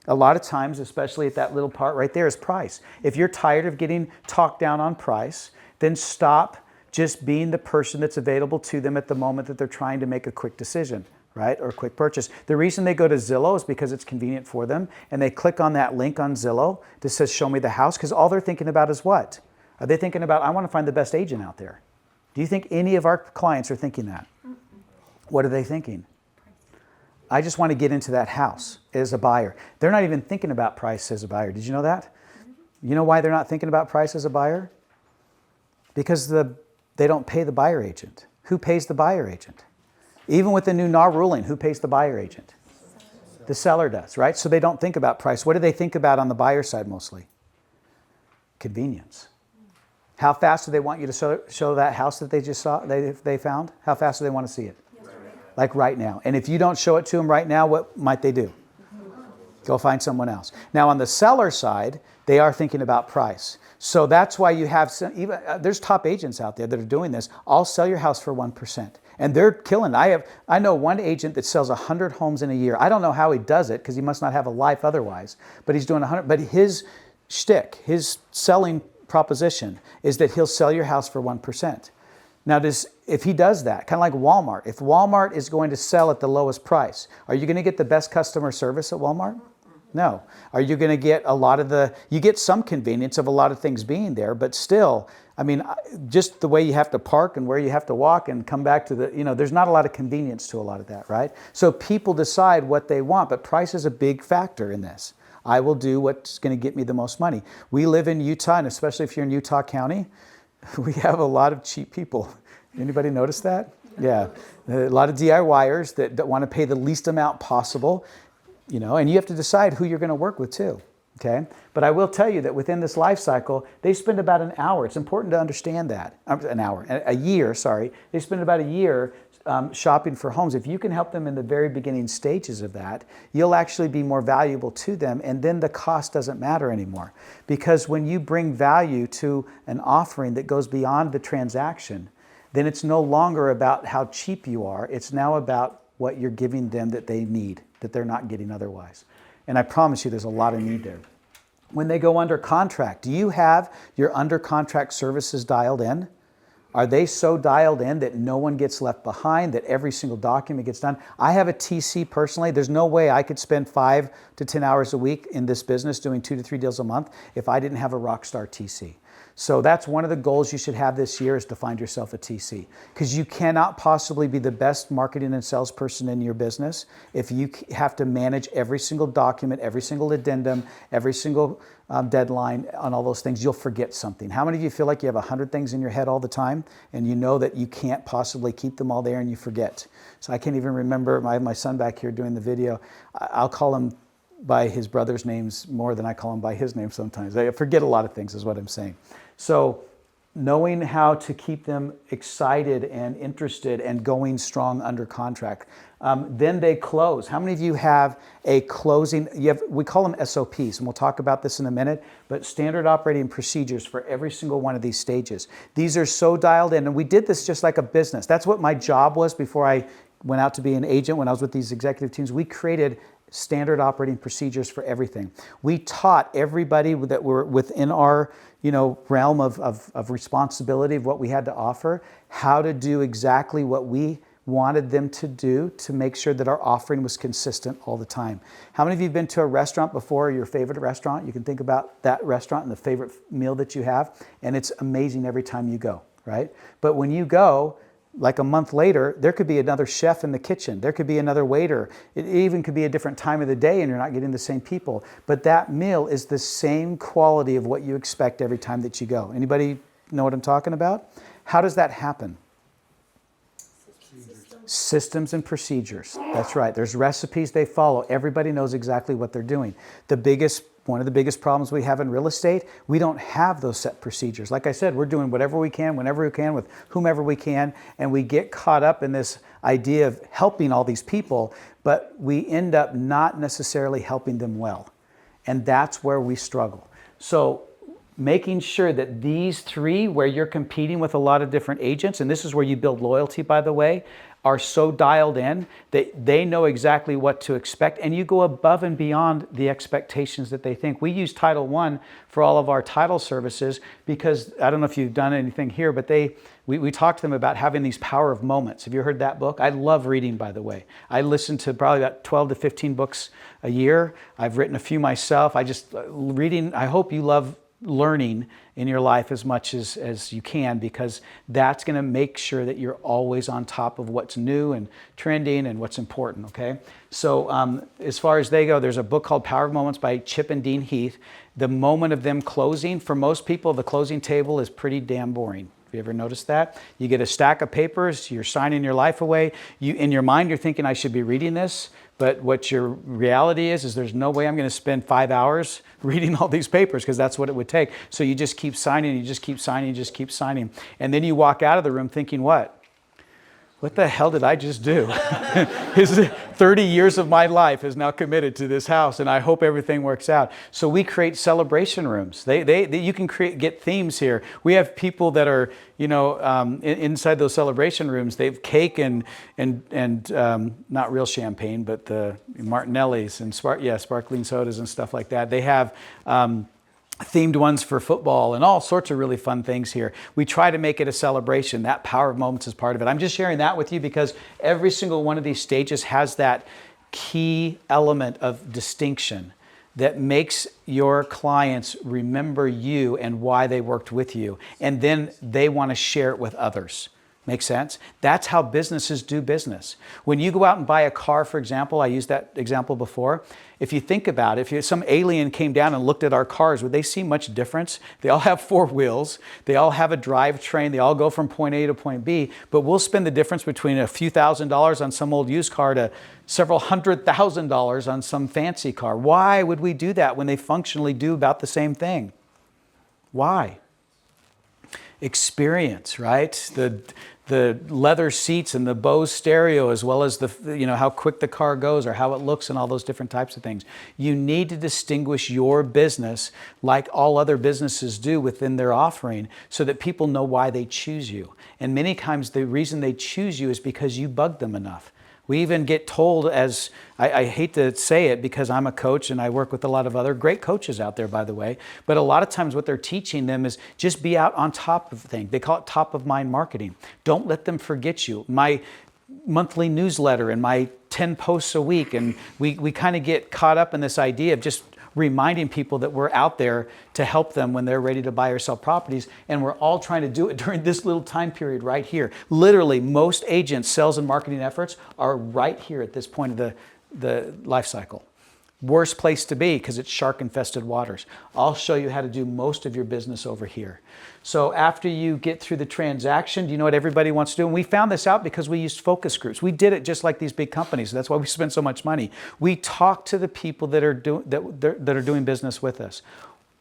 A lot of times, especially at that little part right there, is price. If you're tired of getting talked down on price, then stop just being the person that's available to them at the moment that they're trying to make a quick decision, right? Or a quick purchase. The reason they go to Zillow is because it's convenient for them, and they click on that link on Zillow that says, show me the house, because all they're thinking about is what? Are they thinking about, I want to find the best agent out there? Do you think any of our clients are thinking that? What are they thinking? I just want to get into that house as a buyer. They're not even thinking about price as a buyer. Did you know that? You know why they're not thinking about price as a buyer? Because they don't pay the buyer agent. Who pays the buyer agent? Even with the new NAR ruling, who pays the buyer agent? The seller does, right? So they don't think about price. What do they think about on the buyer side mostly? Convenience. How fast do they want you to show that house that they just saw, they found? How fast do they want to see it? Like right now. And if you don't show it to them right now, what might they do? Go find someone else. Now on the seller side, they are thinking about price. So that's why you have there's top agents out there that are doing this. I'll sell your house for 1%. And they're killing it. I know one agent that sells 100 homes in a year. I don't know how he does it because he must not have a life otherwise. But he's doing 100. But his shtick, his selling proposition is that he'll sell your house for 1%. Now, if he does that, kind of like Walmart, if Walmart is going to sell at the lowest price, are you going to get the best customer service at Walmart? No. Are you going to get you get some convenience of a lot of things being there, but still, I mean, just the way you have to park and where you have to walk and come back to there's not a lot of convenience to a lot of that, right? So people decide what they want, but price is a big factor in this. I will do what's going to get me the most money. We live in Utah, and especially if you're in Utah County, we have a lot of cheap people. Anybody notice that? Yeah. A lot of DIYers that want to pay the least amount possible, and you have to decide who you're going to work with too. Okay? But I will tell you that within this life cycle, they spend about an hour. It's important to understand that. A year, sorry. They spend about a year shopping for homes. If you can help them in the very beginning stages of that, you'll actually be more valuable to them, and then the cost doesn't matter anymore. Because when you bring value to an offering that goes beyond the transaction, then it's no longer about how cheap you are. It's now about what you're giving them that they need, that they're not getting otherwise. And I promise you there's a lot of need there. When they go under contract, do you have your under contract services dialed in? Are they so dialed in that no one gets left behind, that every single document gets done? I have a TC personally. There's no way I could spend 5 to 10 hours a week in this business doing 2 to 3 deals a month if I didn't have a rockstar TC. So that's one of the goals you should have this year, is to find yourself a TC. Because you cannot possibly be the best marketing and salesperson in your business if you have to manage every single document, every single addendum, every single deadline on all those things. You'll forget something. How many of you feel like you have 100 things in your head all the time and you know that you can't possibly keep them all there and you forget? So I can't even remember. I have my son back here doing the video. I'll call him by his brother's names more than I call him by his name sometimes. I forget a lot of things is what I'm saying. So knowing how to keep them excited and interested and going strong under contract. Then they close. How many of you have a closing? We call them SOPs, and we'll talk about this in a minute, but standard operating procedures for every single one of these stages. These are so dialed in, and we did this just like a business. That's what my job was before I went out to be an agent. When I was with these executive teams, we created standard operating procedures for everything. We taught everybody that were within our realm of responsibility of what we had to offer, how to do exactly what we wanted them to do to make sure that our offering was consistent all the time. How many of you have been to a restaurant before, your favorite restaurant? You can think about that restaurant and the favorite meal that you have, and it's amazing every time you go, right? But when you go, like a month later, there could be another chef in the kitchen. There could be another waiter. It even could be a different time of the day and you're not getting the same people. But that meal is the same quality of what you expect every time that you go. Anybody know what I'm talking about? How does that happen? Systems and procedures. That's right. There's recipes they follow. Everybody knows exactly what they're doing. One of the biggest problems we have in real estate, we don't have those set procedures. Like I said, we're doing whatever we can, whenever we can, with whomever we can, and we get caught up in this idea of helping all these people, but we end up not necessarily helping them well. And that's where we struggle. So making sure that these three, where you're competing with a lot of different agents, and this is where you build loyalty, by the way, are so dialed in that they know exactly what to expect, and you go above and beyond the expectations that they think. We use Title I for all of our title services because, I don't know if you've done anything here, but we talked to them about having these power of moments. Have you heard that book? I love reading, by the way. I listen to probably about 12 to 15 books a year. I've written a few myself. Reading, I hope you love learning in your life as much as you can, because that's going to make sure that you're always on top of what's new and trending and what's important, okay? So as far as they go, there's a book called Power of Moments by Chip and Dean Heath. The moment of them closing, for most people, the closing table is pretty damn boring. Have you ever noticed that? You get a stack of papers, you're signing your life away. In your mind, you're thinking, I should be reading this, But what your reality is there's no way I'm going to spend 5 hours reading all these papers, because that's what it would take. So you just keep signing, you just keep signing, you just keep signing. And then you walk out of the room thinking, what the hell did I just do? 30 years of my life is now committed to this house, and I hope everything works out. So we create celebration rooms. You can get themes here. We have people that are, inside those celebration rooms. They have cake and not real champagne, but the Martinellis and sparkling sodas and stuff like that. They have themed ones for football and all sorts of really fun things here. We try to make it a celebration. That power of moments is part of it. I'm just sharing that with you because every single one of these stages has that key element of distinction that makes your clients remember you and why they worked with you. And then they want to share it with others. Make sense? That's how businesses do business. When you go out and buy a car, for example, I used that example before. If you think about it, if some alien came down and looked at our cars, would they see much difference? They all have 4 wheels. They all have a drivetrain. They all go from point A to point B. But we'll spend the difference between a few $1,000s on some old used car to several $100,000 on some fancy car. Why would we do that when they functionally do about the same thing? Why? Experience, right? The leather seats and the Bose stereo, as well as how quick the car goes or how it looks and all those different types of things. You need to distinguish your business like all other businesses do within their offering so that people know why they choose you. And many times the reason they choose you is because you bug them enough. We even get told, as I hate to say it because I'm a coach and I work with a lot of other great coaches out there, by the way, but a lot of times what they're teaching them is just be out on top of things. They call it top of mind marketing. Don't let them forget you. My monthly newsletter and my 10 posts a week, and we kind of get caught up in this idea of just reminding people that we're out there to help them when they're ready to buy or sell properties. And we're all trying to do it during this little time period right here. Literally, most agents' sales and marketing efforts are right here at this point of the life cycle. Worst place to be because it's shark-infested waters. I'll show you how to do most of your business over here. So after you get through the transaction, do you know what everybody wants to do? And we found this out because we used focus groups. We did it just like these big companies. That's why we spend so much money. We talk to the people that are doing business with us.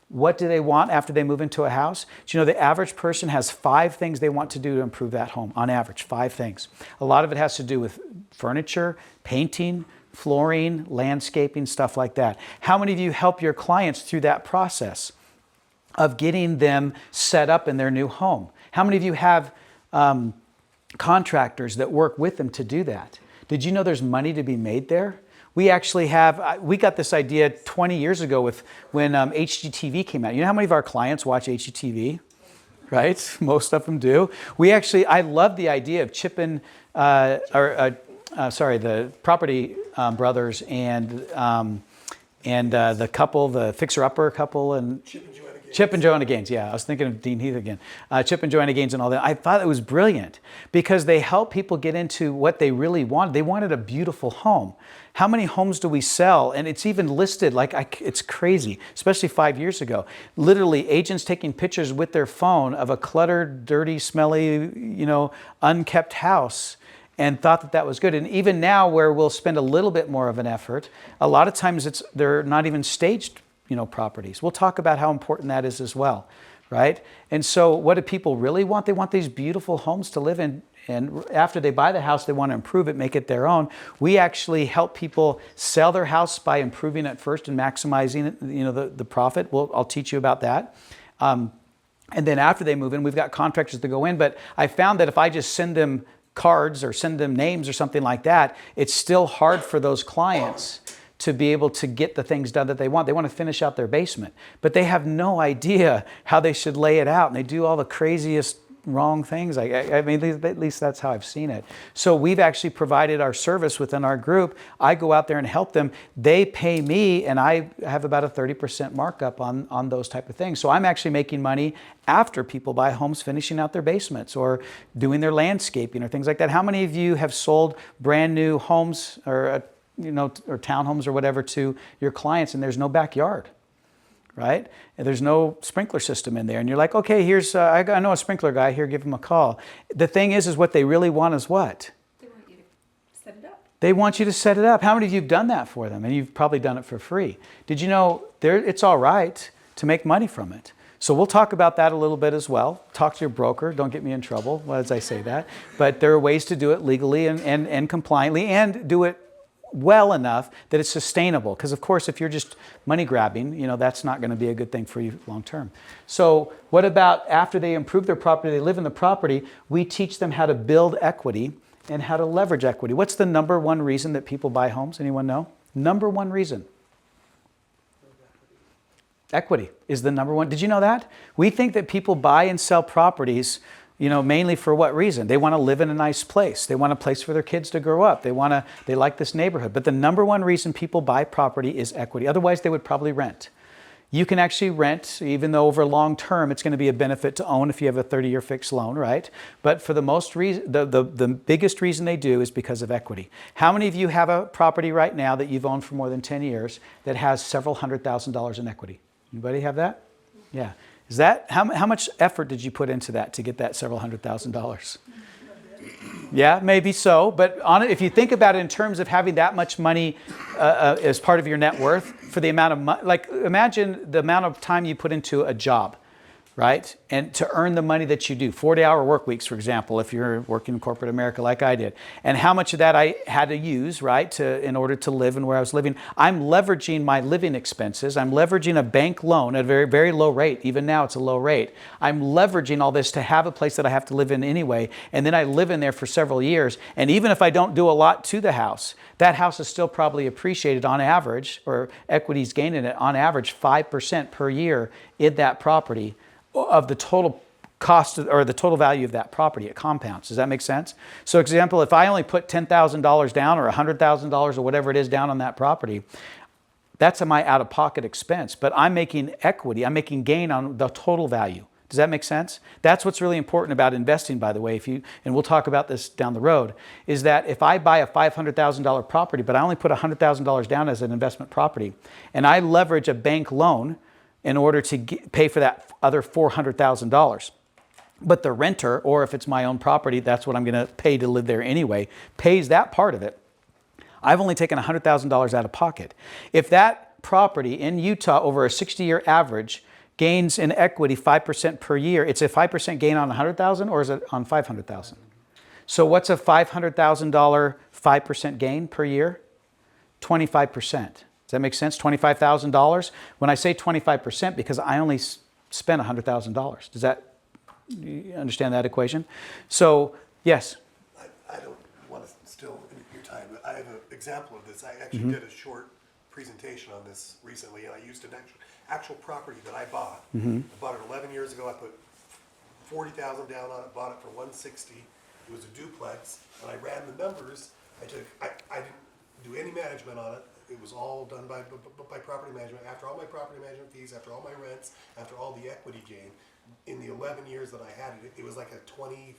What do they want after they move into a house? Do you know the average person has 5 things they want to do to improve that home? On average, 5 things. A lot of it has to do with furniture, painting, flooring, landscaping, stuff like that. How many of you help your clients through that process of getting them set up in their new home? How many of you have contractors that work with them to do that? Did you know there's money to be made there? We actually we got this idea 20 years ago when HGTV came out. You know how many of our clients watch HGTV? Right? Most of them do. I love the idea of the Property Brothers and the couple, the fixer-upper couple, and Chip and Joanna Gaines. Yeah, I was thinking of Dean Heath again. Chip and Joanna Gaines and all that. I thought it was brilliant because they help people get into what they really wanted. They wanted a beautiful home. How many homes do we sell? And it's even listed it's crazy, especially 5 years ago. Literally, agents taking pictures with their phone of a cluttered, dirty, smelly, unkept house, and thought that was good. And even now, where we'll spend a little bit more of an effort, a lot of times they're not even staged, properties. We'll talk about how important that is as well, right? And so what do people really want? They want these beautiful homes to live in. And after they buy the house, they want to improve it, make it their own. We actually help people sell their house by improving it first and maximizing it, the profit. I'll teach you about that. And then after they move in, we've got contractors that go in. But I found that if I just send them cards or send them names or something like that, it's still hard for those clients to be able to get the things done that they want. They want to finish out their basement, but they have no idea how they should lay it out, and they do all the craziest wrong things. I mean, at least that's how I've seen it. So we've actually provided our service within our group. I go out there and help them. They pay me, and I have about a 30% markup on those type of things. So I'm actually making money after people buy homes, finishing out their basements or doing their landscaping or things like that. How many of you have sold brand new homes or townhomes or whatever to your clients, and there's no backyard, right? And there's no sprinkler system in there. And you're like, okay, here's, I know a sprinkler guy here, give him a call. The thing is what they really want is what? They want you to set it up. They want you to set it up. How many of you have done that for them? And you've probably done it for free. Did you know it's all right to make money from it? So we'll talk about that a little bit as well. Talk to your broker. Don't get me in trouble as I say that. But there are ways to do it legally and compliantly, and do it well enough that it's sustainable. Because of course, if you're just money grabbing, that's not going to be a good thing for you long term. So what about after they improve their property, they live in the property, we teach them how to build equity and how to leverage equity. What's the number one reason that people buy homes? Anyone know? Number one reason. Equity is the number one. Did you know that? We think that people buy and sell properties, mainly for what reason? They want to live in a nice place. They want a place for their kids to grow up. They like this neighborhood. But the number one reason people buy property is equity. Otherwise, they would probably rent. You can actually rent, even though over long term, it's going to be a benefit to own if you have a 30-year fixed loan, right? But for the most reason, the biggest reason they do is because of equity. How many of you have a property right now that you've owned for more than 10 years that has several $100,000 in equity? Anybody have that? Yeah. Is that, how much effort did you put into that to get that several $100,000? Yeah, maybe so. But if you think about it in terms of having that much money as part of your net worth, for the amount of money, like imagine the amount of time you put into a job, right? And to earn the money that you do, 40-hour work weeks, for example, if you're working in corporate America like I did, and how much of that I had to use, right, in order to live and where I was living. I'm leveraging my living expenses. I'm leveraging a bank loan at a very, very low rate. Even now, it's a low rate. I'm leveraging all this to have a place that I have to live in anyway, and then I live in there for several years. And even if I don't do a lot to the house, that house is still probably appreciated on average, or equity's gaining it on average 5% per year in that property of the total cost or the total value of that property. It compounds. Does that make sense? So example, if I only put $10,000 down or $100,000 or whatever it is down on that property, that's my out-of-pocket expense. But I'm making equity. I'm making gain on the total value. Does that make sense? That's what's really important about investing, by the way, and we'll talk about this down the road, is that if I buy a $500,000 property, but I only put $100,000 down as an investment property, and I leverage a bank loan in order to pay for that other $400,000. But the renter, or if it's my own property, that's what I'm going to pay to live there anyway, pays that part of it. I've only taken $100,000 out of pocket. If that property in Utah over a 60-year average gains in equity 5% per year, it's a 5% gain on 100,000 or is it on 500,000? So what's a $500,000 5% gain per year? 25%. Does that make sense? $25,000. When I say 25%, because I only spent $100,000. Does that, you understand that equation? So, yes. I don't want to steal your time, but I have an example of this. I actually did a short presentation on this recently, and I used an actual property that I bought. I bought it 11 years ago. I put $40,000 down on it, bought it for $160,000. It was a duplex, and I ran the numbers. I didn't do any management on it. It was all done by property management. After all my property management fees, after all my rents, after all the equity gain, in the 11 years that I had it, it was like a 24%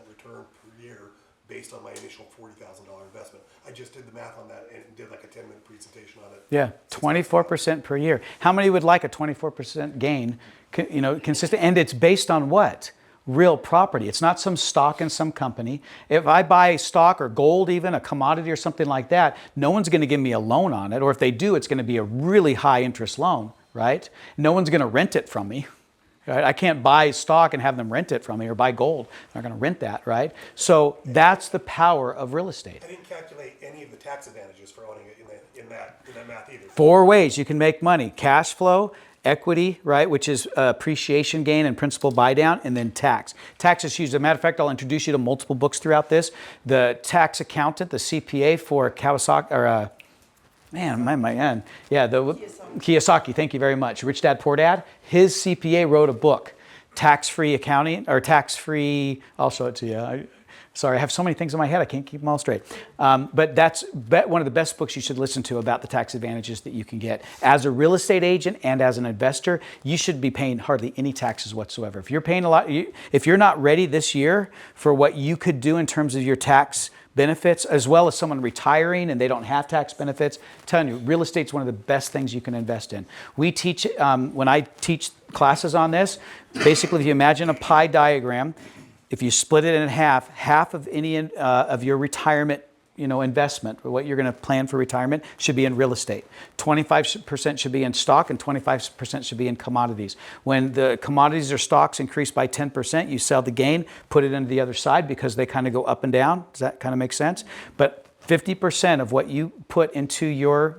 return per year based on my initial $40,000 investment. I just did the math on that and did like a 10-minute presentation on it. Yeah, 24% per year. How many would like a 24% gain, consistent? And it's based on what? Real property. It's not some stock in some company. If I buy stock or gold, even a commodity or something like that, no one's going to give me a loan on it. Or if they do, it's going to be a really high interest loan, right? No one's going to rent it from me. Right? I can't buy stock and have them rent it from me, or buy gold. They're not going to rent that, right? So that's the power of real estate. I didn't calculate any of the tax advantages for owning it in that math either. 4 ways you can make money: cash flow, equity, right, which is appreciation gain and principal buy down, and then tax. Tax is huge. As a matter of fact, I'll introduce you to multiple books throughout this. The tax accountant, the CPA for Kawasaki, or Kiyosaki, thank you very much. Rich Dad, Poor Dad. His CPA wrote a book, Tax-Free Accounting, or Tax-Free, I'll show it to you. Sorry, I have so many things in my head, I can't keep them all straight. But that's one of the best books you should listen to about the tax advantages that you can get. As a real estate agent and as an investor, you should be paying hardly any taxes whatsoever. If you're paying a lot, if you're not ready this year for what you could do in terms of your tax benefits, as well as someone retiring and they don't have tax benefits, I'm telling you, real estate's one of the best things you can invest in. We teach, when I teach classes on this, basically if you imagine a pie diagram, if you split it in half of any of your retirement investment, or what you're going to plan for retirement, should be in real estate. 25% should be in stock, and 25% should be in commodities. When the commodities or stocks increase by 10%, you sell the gain, put it into the other side, because they kind of go up and down. Does that kind of make sense? But 50% of what you put into your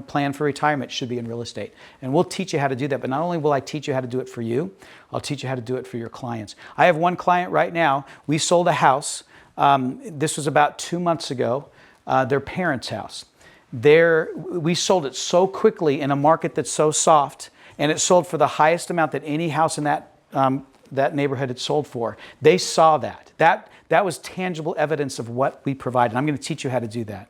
plan for retirement should be in real estate. And we'll teach you how to do that. But not only will I teach you how to do it for you, I'll teach you how to do it for your clients. I have one client right now. We sold a house. This was about 2 months ago, their parents' house. We sold it so quickly in a market that's so soft, and it sold for the highest amount that any house in that neighborhood had sold for. They saw that. That was tangible evidence of what we provide. And I'm going to teach you how to do that.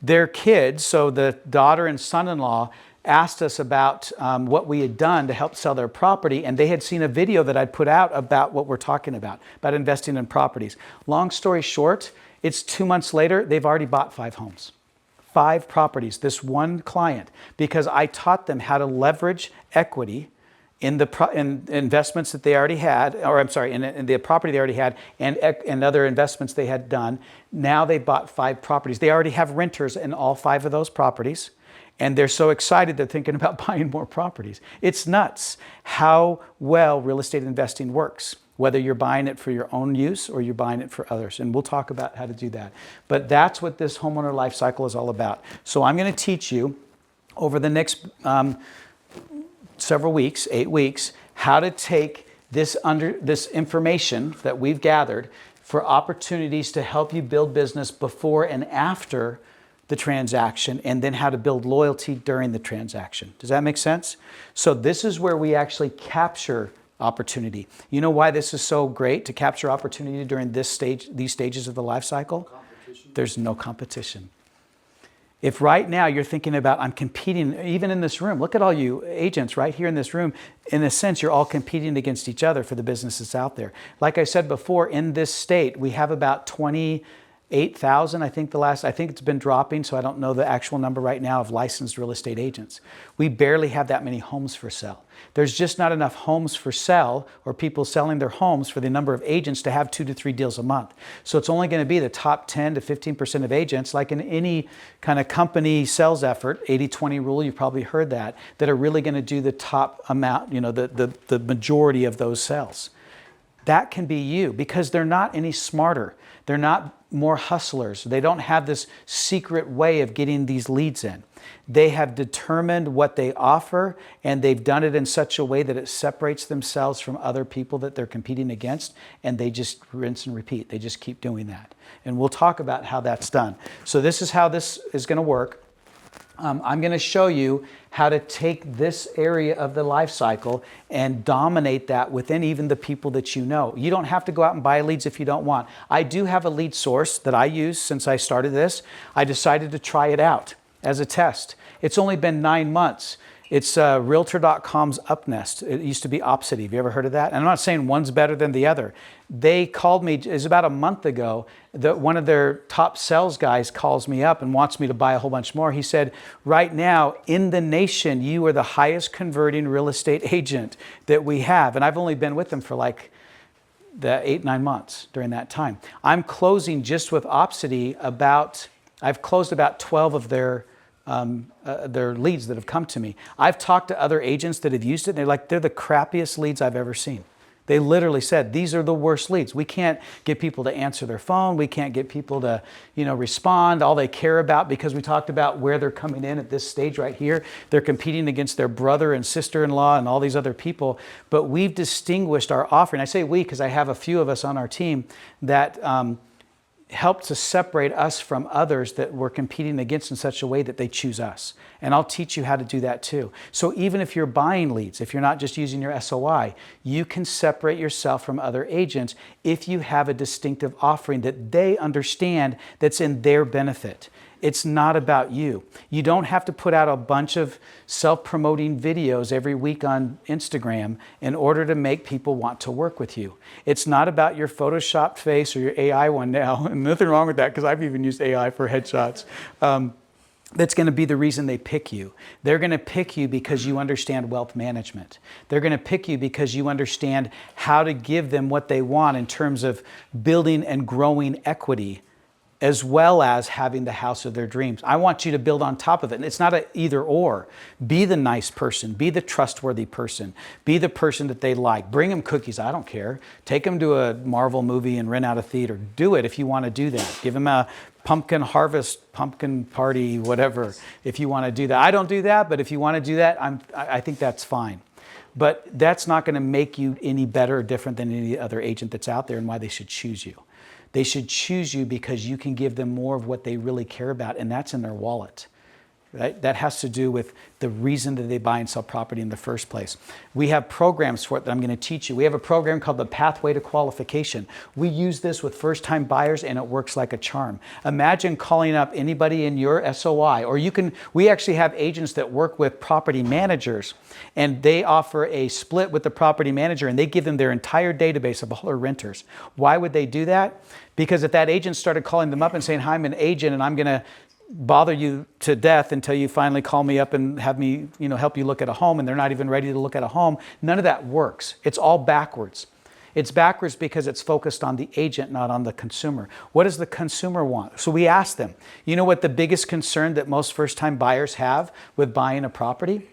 Their kids, so the daughter and son-in-law, asked us about what we had done to help sell their property, and they had seen a video that I'd put out about what we're talking about investing in properties. Long story short, it's 2 months later, they've already bought 5 homes. 5 properties, this one client, because I taught them how to leverage equity in the investments that they already had, or I'm sorry, in the property they already had, and other investments they had done. Now they bought 5 properties. They already have renters in all 5 of those properties, and they're so excited they're thinking about buying more properties. It's nuts how well real estate investing works, whether you're buying it for your own use or you're buying it for others. And we'll talk about how to do that. But that's what this homeowner life cycle is all about. So I'm going to teach you over the next several weeks, 8 weeks, how to take this information that we've gathered for opportunities to help you build business before and after the transaction, and then how to build loyalty during the transaction. Does that make sense? So this is where we actually capture opportunity. You know why this is so great to capture opportunity during these stages of the life cycle? There's no competition. If right now you're thinking about, I'm competing, even in this room, look at all you agents right here in this room. In a sense, you're all competing against each other for the business that's out there. Like I said before, in this state, we have about 28,000, I think it's been dropping, so I don't know the actual number right now of licensed real estate agents. We barely have that many homes for sale. There's just not enough homes for sale, or people selling their homes, for the number of agents to have 2 to 3 deals a month. So it's only going to be the top 10 to 15% of agents, like in any kind of company sales effort, 80-20 rule, you've probably heard that are really going to do the top amount, the majority of those sales. That can be you, because they're not any smarter. They're not more hustlers. They don't have this secret way of getting these leads in. They have determined what they offer, and they've done it in such a way that it separates themselves from other people that they're competing against, and they just rinse and repeat. They just keep doing that. And we'll talk about how that's done. So this is how this is going to work. I'm going to show you how to take this area of the life cycle and dominate that within even the people that you know. You don't have to go out and buy leads if you don't want. I do have a lead source that I use since I started this. I decided to try it out as a test. It's only been 9 months. It's Realtor.com's Upnest. It used to be Opcity. Have you ever heard of that? And I'm not saying one's better than the other. They called me, it was about a month ago, that one of their top sales guys calls me up and wants me to buy a whole bunch more. He said, right now in the nation, you are the highest converting real estate agent that we have. And I've only been with them for like the 8-9 months during that time. I'm closing just with Opcity I've closed about 12 of their leads that have come to me. I've talked to other agents that have used it, and they're the crappiest leads I've ever seen. They literally said, these are the worst leads. We can't get people to answer their phone. We can't get people to, respond. All they care about, because we talked about where they're coming in at this stage right here, they're competing against their brother and sister-in-law and all these other people. But we've distinguished our offering. I say we because I have a few of us on our team that help to separate us from others that we're competing against in such a way that they choose us. And I'll teach you how to do that too. So even if you're buying leads, if you're not just using your SOI, you can separate yourself from other agents if you have a distinctive offering that they understand that's in their benefit. It's not about you. You don't have to put out a bunch of self-promoting videos every week on Instagram in order to make people want to work with you. It's not about your Photoshopped face or your AI one now. And nothing wrong with that, because I've even used AI for headshots. That's going to be the reason they pick you. They're going to pick you because you understand wealth management. They're going to pick you because you understand how to give them what they want in terms of building and growing equity as well as having the house of their dreams. I want you to build on top of it. And it's not an either or. Be the nice person. Be the trustworthy person. Be the person that they like. Bring them cookies. I don't care. Take them to a Marvel movie and rent out a theater. Do it if you want to do that. Give them a pumpkin harvest, pumpkin party, whatever, if you want to do that. I don't do that, but if you want to do that, I think that's fine. But that's not going to make you any better or different than any other agent that's out there, and why they should choose you. They should choose you because you can give them more of what they really care about, and that's in their wallet. Right? That has to do with the reason that they buy and sell property in the first place. We have programs for it that I'm going to teach you. We have a program called the Pathway to Qualification. We use this with first-time buyers, and it works like a charm. Imagine calling up anybody in your SOI, or we actually have agents that work with property managers, and they offer a split with the property manager, and they give them their entire database of all their renters. Why would they do that? Because if that agent started calling them up and saying, "Hi, I'm an agent, and I'm going to bother you to death until you finally call me up and have me, help you look at a home," and they're not even ready to look at a home, none of that works. It's all backwards. It's backwards because it's focused on the agent, not on the consumer. What does the consumer want? So we ask them, you know what the biggest concern that most first-time buyers have with buying a property?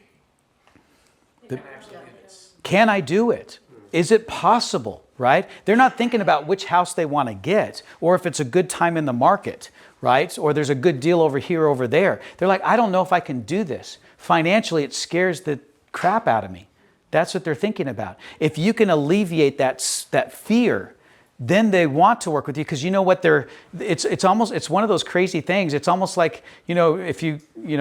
Can I do it? Is it possible, right? They're not thinking about which house they want to get or if it's a good time in the market, right? Or there's a good deal over here, over there. They're like, I don't know if I can do this. Financially, it scares the crap out of me. That's what they're thinking about. If you can alleviate that fear, then they want to work with you, because you know what it's one of those crazy things. It's almost like, if you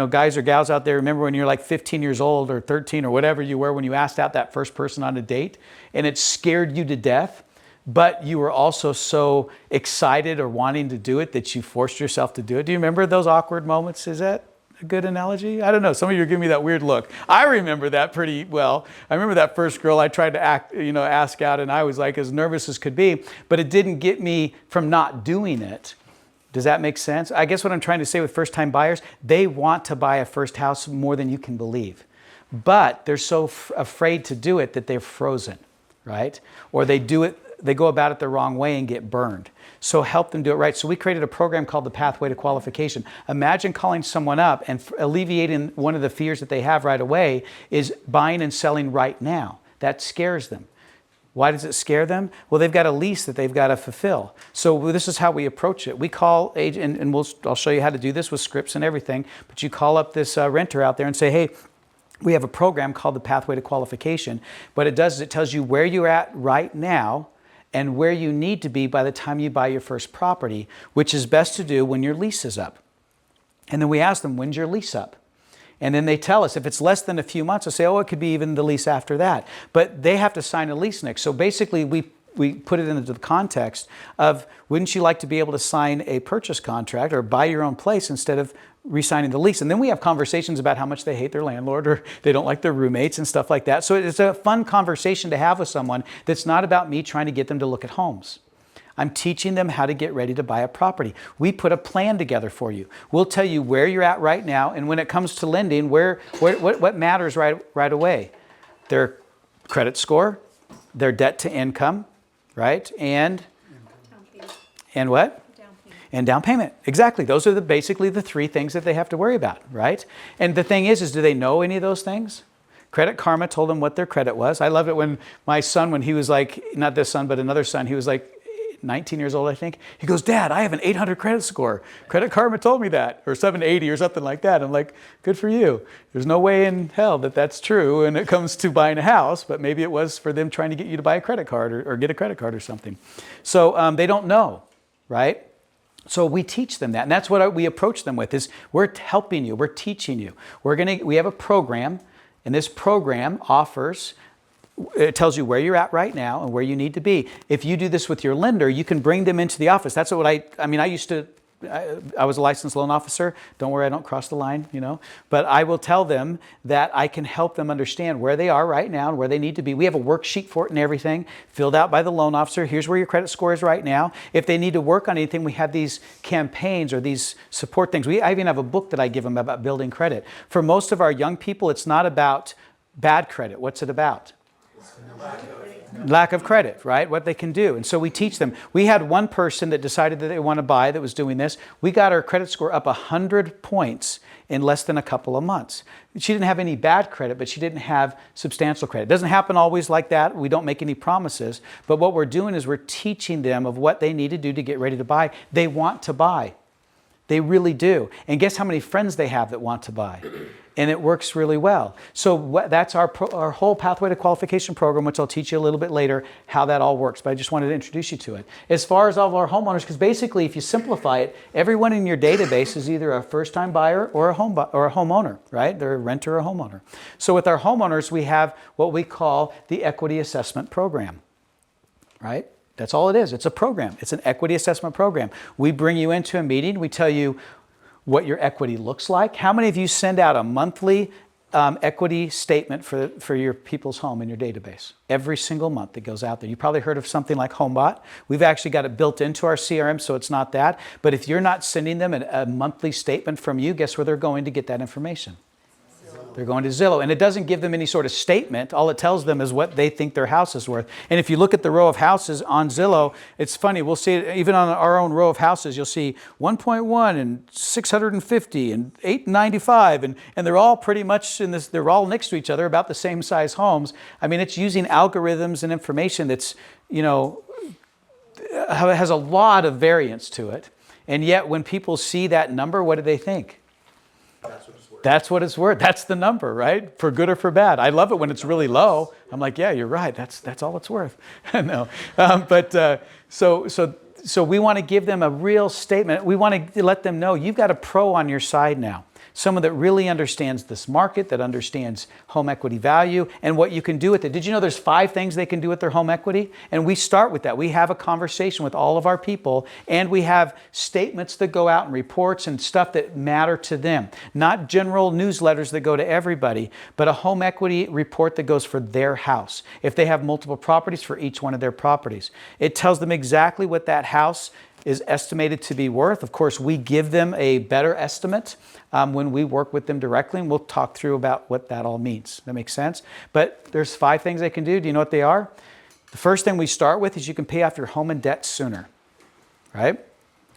guys or gals out there, remember when you're like 15 years old or 13 or whatever you were, when you asked out that first person on a date and it scared you to death, but you were also so excited or wanting to do it that you forced yourself to do it. Do you remember those awkward moments? Is that a good analogy? I don't know. Some of you are giving me that weird look. I remember that pretty well. I remember that first girl I tried to ask out, and I was like as nervous as could be, but it didn't get me from not doing it. Does that make sense? I guess what I'm trying to say with first-time buyers, they want to buy a first house more than you can believe, but they're so afraid to do it that they're frozen, right? Or they go about it the wrong way and get burned. So help them do it right. So we created a program called the Pathway to Qualification. Imagine calling someone up and alleviating one of the fears that they have right away is buying and selling right now. That scares them. Why does it scare them? Well, they've got a lease that they've got to fulfill. So this is how we approach it. We call agent, and I'll show you how to do this with scripts and everything, but you call up this renter out there and say, hey, we have a program called the Pathway to Qualification. What it does is it tells you where you're at right now and where you need to be by the time you buy your first property, which is best to do when your lease is up. And then we ask them, when's your lease up? And then they tell us. If it's less than a few months, they'll say, oh, it could be even the lease after that. But they have to sign a lease next. So basically, we put it into the context of, wouldn't you like to be able to sign a purchase contract or buy your own place instead of re-signing the lease? And then we have conversations about how much they hate their landlord or they don't like their roommates and stuff like that. So it's a fun conversation to have with someone that's not about me trying to get them to look at homes. I'm teaching them how to get ready to buy a property. We put a plan together for you. We'll tell you where you're at right now, and when it comes to lending, what matters right away? Their credit score, their debt to income, right? And what? And down payment. Exactly. Those are basically the three things that they have to worry about, right? And the thing is do they know any of those things? Credit Karma told them what their credit was. I love it when my son, when he was like, not this son, but another son, he was like 19 years old, I think. He goes, Dad, I have an 800 credit score. Credit Karma told me that, or 780 or something like that. I'm like, good for you. There's no way in hell that that's true when it comes to buying a house, but maybe it was for them trying to get you to buy a credit card or get a credit card or something. So they don't know, right? So we teach them that, and that's what we approach them with, is we're helping you, we're teaching you. We have a program, and this program it tells you where you're at right now and where you need to be. If you do this with your lender, you can bring them into the office. That's what I was a licensed loan officer. Don't worry, I don't cross the line, But I will tell them that I can help them understand where they are right now and where they need to be. We have a worksheet for it and everything, filled out by the loan officer. Here's where your credit score is right now. If they need to work on anything, we have these campaigns or these support things. I even have a book that I give them about building credit. For most of our young people, it's not about bad credit. What's it about? Lack of credit, right? What they can do. And so we teach them. We had one person that decided that they want to buy that was doing this. We got her credit score up 100 points in less than a couple of months. She didn't have any bad credit, but she didn't have substantial credit. It doesn't happen always like that. We don't make any promises. But what we're doing is we're teaching them of what they need to do to get ready to buy. They want to buy. They really do. And guess how many friends they have that want to buy? And it works really well. So that's our whole Pathway to Qualification program, which I'll teach you a little bit later how that all works. But I just wanted to introduce you to it. As far as all of our homeowners, because basically if you simplify it, everyone in your database is either a first-time buyer or a homeowner, right? They're a renter or a homeowner. So with our homeowners, we have what we call the Equity Assessment Program, right? That's all it is. It's a program. It's an equity assessment program. We bring you into a meeting. We tell you what your equity looks like. How many of you send out a monthly equity statement for your people's home in your database? Every single month it goes out there. You probably heard of something like HomeBot. We've actually got it built into our CRM, so it's not that. But if you're not sending them a monthly statement from you, guess where they're going to get that information? They're going to Zillow. And it doesn't give them any sort of statement. All it tells them is what they think their house is worth. And if you look at the row of houses on Zillow, it's funny. We'll see it even on our own row of houses. You'll see 1.1 and 650 and 895. And they're all pretty much in this, they're all next to each other, about the same size homes. I mean, it's using algorithms and information that's, has a lot of variance to it. And yet when people see that number, what do they think? That's what it's worth. That's the number, right? For good or for bad. I love it when it's really low. I'm like, yeah, you're right. That's all it's worth. No, so we want to give them a real statement. We want to let them know you've got a pro on your side now. Someone that really understands this market, that understands home equity value and what you can do with it. Did you know there's 5 things they can do with their home equity? And we start with that. We have a conversation with all of our people, and we have statements that go out and reports and stuff that matter to them. Not general newsletters that go to everybody, but a home equity report that goes for their house. If they have multiple properties, for each one of their properties. It tells them exactly what that house is estimated to be worth. Of course, we give them a better estimate when we work with them directly, and we'll talk through about what that all means. That makes sense? But there's 5 things they can do. Do you know what they are? The first thing we start with is you can pay off your home and debt sooner, right?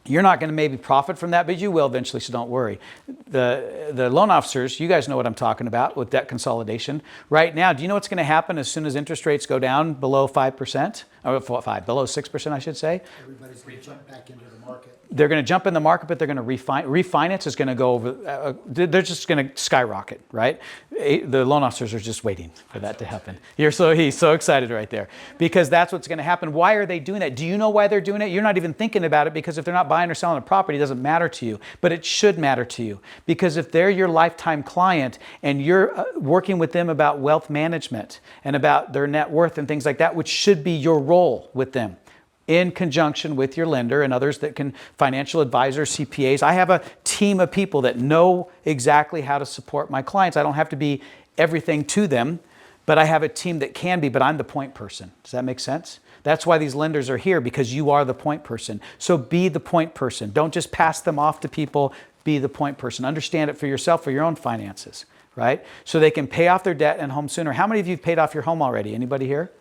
You're not going to maybe profit from that, but you will eventually, so don't worry. The loan officers, you guys know what I'm talking about with debt consolidation. Right now, do you know what's going to happen as soon as interest rates go down below 5%? Or below 6%, I should say. Everybody's going to jump back into the market. They're going to jump in the market, but they're going to refinance is going to go over, they're just going to skyrocket, right? The loan officers are just waiting for that to happen. He's so excited right there because that's what's going to happen. Why are they doing that? Do you know why they're doing it? You're not even thinking about it because if they're not buying or selling a property, it doesn't matter to you, but it should matter to you because if they're your lifetime client and you're working with them about wealth management and about their net worth and things like that, which should be your role with them, in conjunction with your lender and others that can, financial advisors, CPAs. I have a team of people that know exactly how to support my clients. I don't have to be everything to them, but I have a team that can be, but I'm the point person. Does that make sense? That's why these lenders are here, because you are the point person. So be the point person. Don't just pass them off to people. Be the point person. Understand it for yourself, for your own finances, right? So they can pay off their debt and home sooner. How many of you have paid off your home already? Anybody here?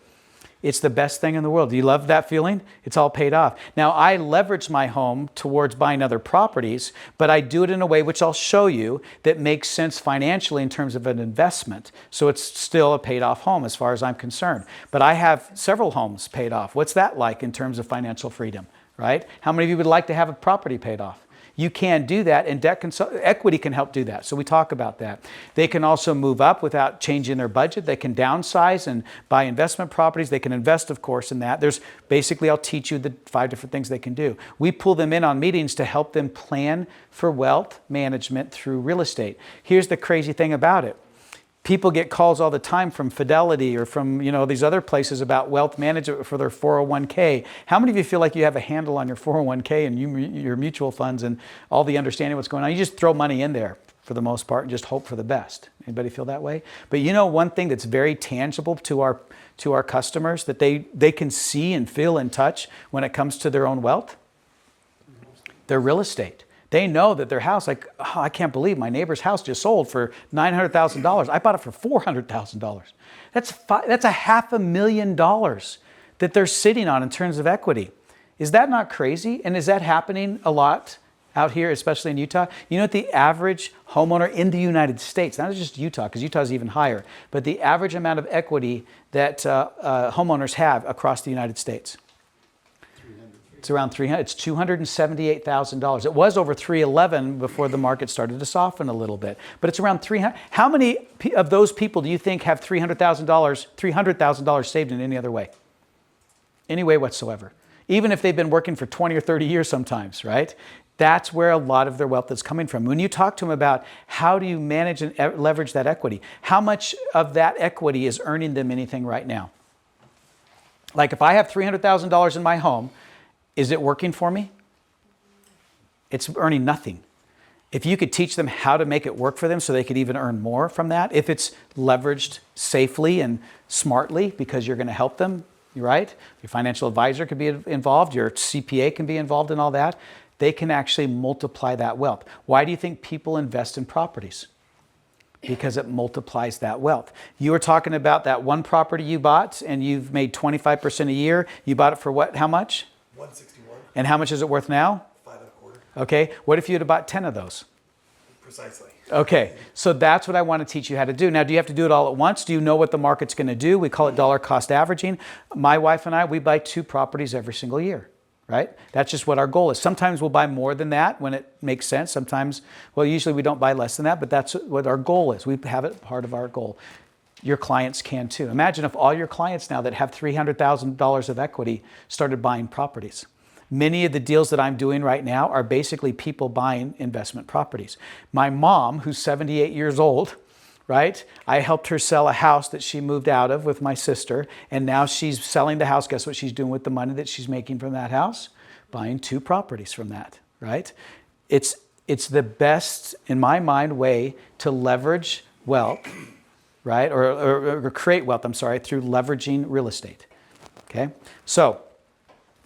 It's the best thing in the world. Do you love that feeling? It's all paid off. Now, I leverage my home towards buying other properties, but I do it in a way, which I'll show you, that makes sense financially in terms of an investment. So it's still a paid off home as far as I'm concerned. But I have several homes paid off. What's that like in terms of financial freedom, right? How many of you would like to have a property paid off? You can do that, and equity can help do that. So we talk about that. They can also move up without changing their budget. They can downsize and buy investment properties. They can invest, of course, in that. There's basically, I'll teach you the 5 different things they can do. We pull them in on meetings to help them plan for wealth management through real estate. Here's the crazy thing about it. People get calls all the time from Fidelity or from these other places about wealth management for their 401k. How many of you feel like you have a handle on your 401k and your mutual funds and all the understanding of what's going on? You just throw money in there for the most part and just hope for the best. Anybody feel that way? But one thing that's very tangible to our customers that they can see and feel and touch when it comes to their own wealth? Their real estate. They know that their house, like, oh, I can't believe my neighbor's house just sold for $900,000. I bought it for $400,000. That's $500,000 that they're sitting on in terms of equity. Is that not crazy? And is that happening a lot out here, especially in Utah? You know what the average homeowner in the United States, not just Utah, because Utah is even higher, but the average amount of equity that homeowners have across the United States? It's around 300. It's $278,000. It was over 311 before the market started to soften a little bit, but it's around 300. How many of those people do you think have $300,000 saved in any other way? Any way whatsoever? Even if they've been working for 20 or 30 years sometimes, right? That's where a lot of their wealth is coming from. When you talk to them about how do you manage and leverage that equity, how much of that equity is earning them anything right now? Like if I have $300,000 in my home, is it working for me? It's earning nothing. If you could teach them how to make it work for them so they could even earn more from that, if it's leveraged safely and smartly because you're going to help them, right? Your financial advisor could be involved, your CPA can be involved in all that. They can actually multiply that wealth. Why do you think people invest in properties? Because it multiplies that wealth. You were talking about that one property you bought and you've made 25% a year. You bought it for what? How much? 161. And how much is it worth now? 5.25. Okay. What if you had bought 10 of those? Precisely. Okay. So that's what I want to teach you how to do. Now, do you have to do it all at once? Do you know what the market's going to do? We call it dollar cost averaging. My wife and I, we buy 2 properties every single year, right? That's just what our goal is. Sometimes we'll buy more than that when it makes sense. Sometimes, well, usually we don't buy less than that, but that's what our goal is. We have it part of our goal. Your clients can too. Imagine if all your clients now that have $300,000 of equity started buying properties. Many of the deals that I'm doing right now are basically people buying investment properties. My mom, who's 78 years old, right? I helped her sell a house that she moved out of with my sister, and now she's selling the house. Guess what she's doing with the money that she's making from that house? Buying 2 properties from that, right? It's the best, in my mind, way to leverage wealth, right? Or create wealth, through leveraging real estate. Okay? So,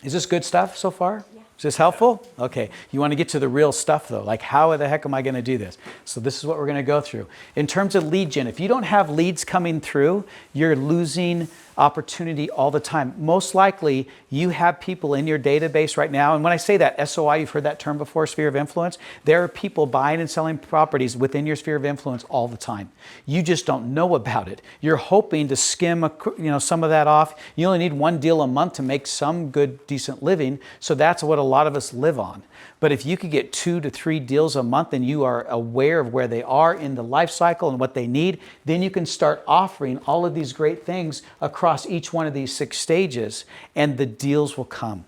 is this good stuff so far? Yeah. Is this helpful? Okay. You want to get to the real stuff though. Like how the heck am I going to do this? So this is what we're going to go through. In terms of lead gen, if you don't have leads coming through, you're losing opportunity all the time. Most likely you have people in your database right now. And when I say that, SOI, you've heard that term before, sphere of influence. There are people buying and selling properties within your sphere of influence all the time. You just don't know about it. You're hoping to skim some of that off. You only need 1 deal a month to make some good, decent living. So that's what a lot of us live on. But if you could get 2 to 3 deals a month and you are aware of where they are in the life cycle and what they need, then you can start offering all of these great things across each one of these 6 stages, and the deals will come,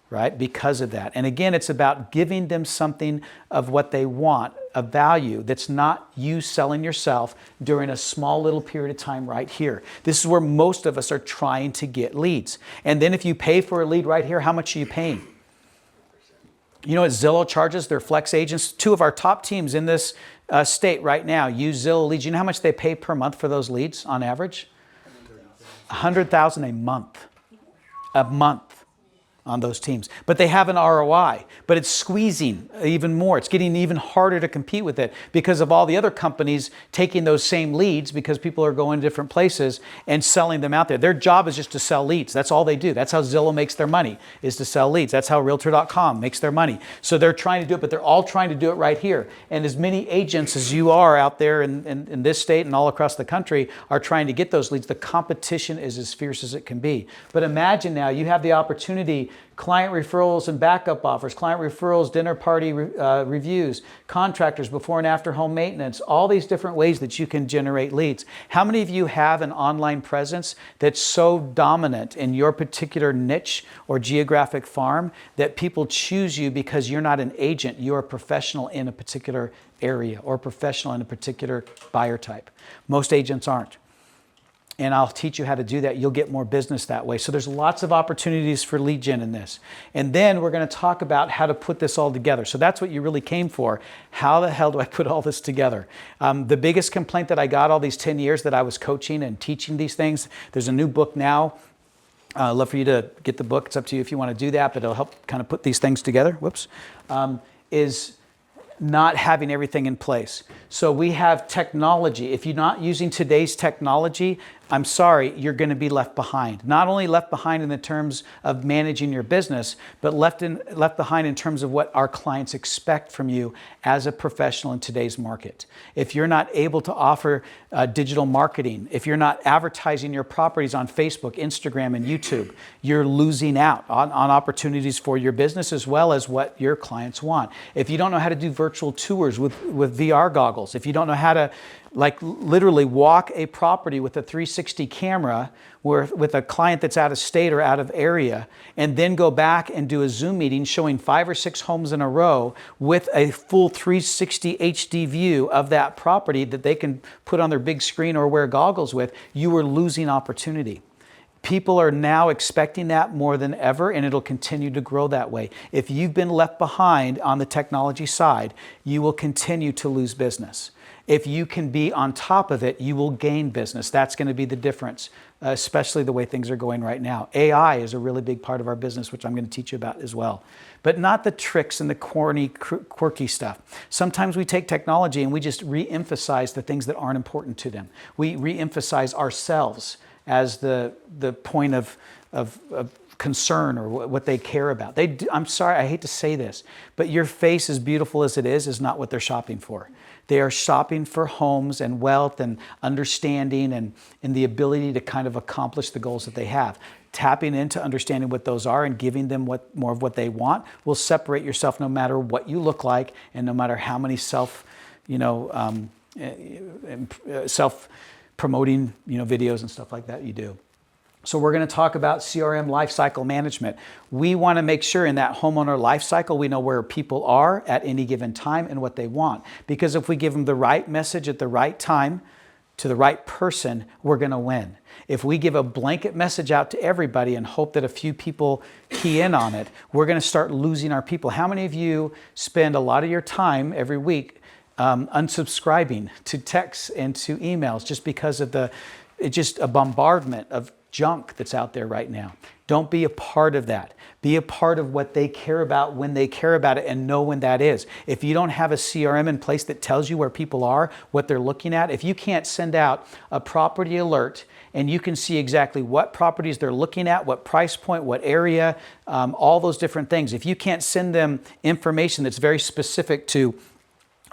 right? Because of that. And again, it's about giving them something of what they want, a value that's not you selling yourself during a small little period of time right here. This is where most of us are trying to get leads. And then if you pay for a lead right here, how much are you paying? You know what Zillow charges their flex agents? 2 of our top teams in this state right now use Zillow leads. You know how much they pay per month for those leads on average? $100,000 a month. A month on those teams. But they have an ROI, but it's squeezing even more. It's getting even harder to compete with it because of all the other companies taking those same leads because people are going to different places and selling them out there. Their job is just to sell leads. That's all they do. That's how Zillow makes their money, is to sell leads. That's how Realtor.com makes their money. So they're trying to do it, but they're all trying to do it right here. And as many agents as you are out there in this state and all across the country are trying to get those leads, the competition is as fierce as it can be. But imagine now you have the opportunity, client referrals and backup offers, client referrals, dinner party reviews, contractors, before and after home maintenance, all these different ways that you can generate leads. How many of you have an online presence that's so dominant in your particular niche or geographic farm that people choose you because you're not an agent, you're a professional in a particular area or a professional in a particular buyer type? Most agents aren't. And I'll teach you how to do that. You'll get more business that way. So there's lots of opportunities for lead gen in this. And then we're going to talk about how to put this all together. So that's what you really came for. How the hell do I put all this together? The biggest complaint that I got all these 10 years that I was coaching and teaching these things, there's a new book now. I'd love for you to get the book. It's up to you if you want to do that, but it'll help kind of put these things together. Whoops. Is not having everything in place. So we have technology. If you're not using today's technology, I'm sorry, you're going to be left behind. Not only left behind in the terms of managing your business, but left behind in terms of what our clients expect from you as a professional in today's market. If you're not able to offer digital marketing, if you're not advertising your properties on Facebook, Instagram, and YouTube, you're losing out on opportunities for your business as well as what your clients want. If you don't know how to do virtual tours with VR goggles, if you don't know how to literally walk a property with a 360 camera with a client that's out of state or out of area, and then go back and do a Zoom meeting showing 5 or 6 homes in a row with a full 360 HD view of that property that they can put on their big screen or wear goggles with, you are losing opportunity. People are now expecting that more than ever, and it'll continue to grow that way. If you've been left behind on the technology side, you will continue to lose business. If you can be on top of it, you will gain business. That's going to be the difference, especially the way things are going right now. AI is a really big part of our business, which I'm going to teach you about as well. But not the tricks and the corny, quirky stuff. Sometimes we take technology and we just re-emphasize the things that aren't important to them. We re-emphasize ourselves as the point of concern or what they care about. I'm sorry, I hate to say this, but your face, as beautiful as it is not what they're shopping for. They are shopping for homes and wealth and understanding and the ability to kind of accomplish the goals that they have. Tapping into understanding what those are and giving them more of what they want will separate yourself no matter what you look like and no matter how many self-promoting videos and stuff like that you do. So we're going to talk about CRM lifecycle management. We want to make sure in that homeowner lifecycle we know where people are at any given time and what they want. Because if we give them the right message at the right time to the right person, we're going to win. If we give a blanket message out to everybody and hope that a few people key in on it, we're going to start losing our people. How many of you spend a lot of your time every week unsubscribing to texts and to emails just because of it's just a bombardment of junk that's out there right now? Don't be a part of that. Be a part of what they care about when they care about it and know when that is. If you don't have a CRM in place that tells you where people are, what they're looking at, if you can't send out a property alert and you can see exactly what properties they're looking at, what price point, what area, all those different things. If you can't send them information that's very specific to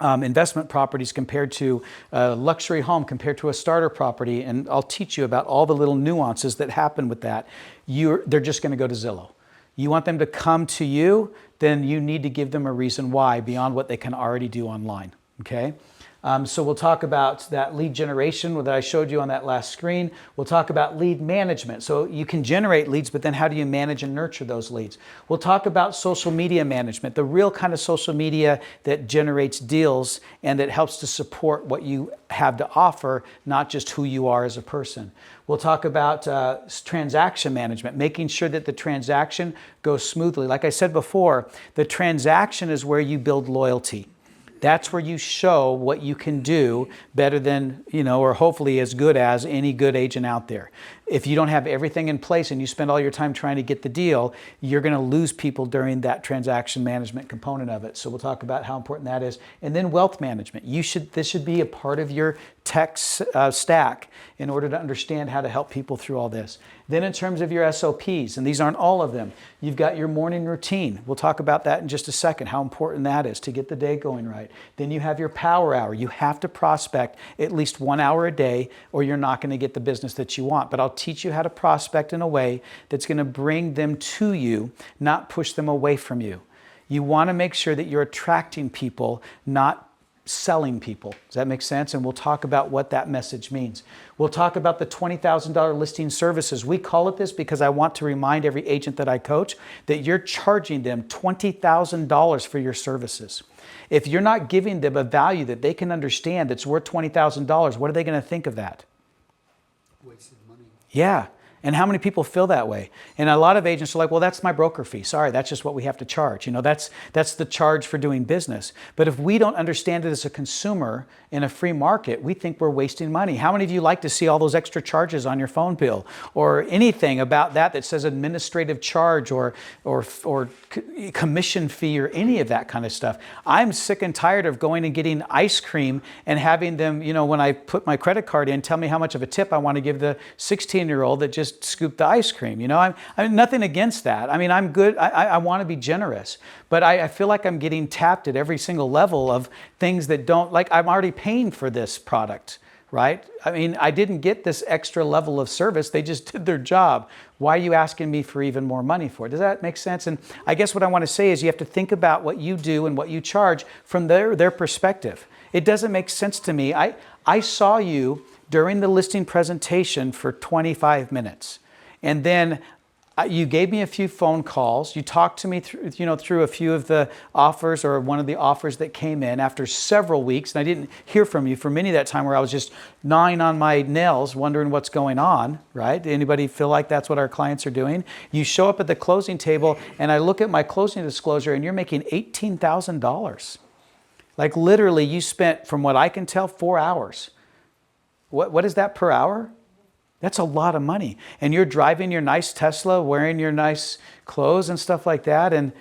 investment properties compared to a luxury home, compared to a starter property, and I'll teach you about all the little nuances that happen with that, they're just going to go to Zillow. You want them to come to you, then you need to give them a reason why beyond what they can already do online, okay? So we'll talk about that lead generation that I showed you on that last screen. We'll talk about lead management. So you can generate leads, but then how do you manage and nurture those leads? We'll talk about social media management, the real kind of social media that generates deals and that helps to support what you have to offer, not just who you are as a person. We'll talk about transaction management, making sure that the transaction goes smoothly. Like I said before, the transaction is where you build loyalty. That's where you show what you can do better than, or hopefully as good as any good agent out there. If you don't have everything in place and you spend all your time trying to get the deal, you're going to lose people during that transaction management component of it. So we'll talk about how important that is. And then wealth management. This should be a part of your tech stack in order to understand how to help people through all this. Then in terms of your SOPs, and these aren't all of them, you've got your morning routine. We'll talk about that in just a second, how important that is to get the day going right. Then you have your power hour. You have to prospect at least 1 hour a day or you're not going to get the business that you want. But I'll teach you how to prospect in a way that's going to bring them to you, not push them away from you. You want to make sure that you're attracting people, not selling people. Does that make sense? And we'll talk about what that message means. We'll talk about the $20,000 listing services. We call it this because I want to remind every agent that I coach that you're charging them $20,000 for your services. If you're not giving them a value that they can understand that's worth $20,000, what are they going to think of that? Wasted money. Yeah. And how many people feel that way? And a lot of agents are like, well, that's my broker fee. Sorry, that's just what we have to charge. You know, that's the charge for doing business. But if we don't understand it as a consumer in a free market, we think we're wasting money. How many of you like to see all those extra charges on your phone bill or anything about that says administrative charge or commission fee or any of that kind of stuff? I'm sick and tired of going and getting ice cream and having them, you know, when I put my credit card in, tell me how much of a tip I want to give the 16-year-old that just scooped the ice cream. You know, I'm nothing against that. I mean, I'm good. I want to be generous, but I feel like I'm getting tapped at every single level of things that don't, like, I'm already paying for this product, right? I mean, I didn't get this extra level of service. They just did their job. Why are you asking me for even more money for it? Does that make sense? And I guess what I want to say is you have to think about what you do and what you charge from their perspective. It doesn't make sense to me. I saw you during the listing presentation for 25 minutes. And then you gave me a few phone calls. You talked to me through a few of the offers or one of the offers that came in after several weeks. And I didn't hear from you for many of that time where I was just gnawing on my nails, wondering what's going on, right? Anybody feel like that's what our clients are doing? You show up at the closing table and I look at my closing disclosure and you're making $18,000. Like literally you spent, from what I can tell, 4 hours. What is that per hour? That's a lot of money. And you're driving your nice Tesla, wearing your nice clothes and stuff like that. And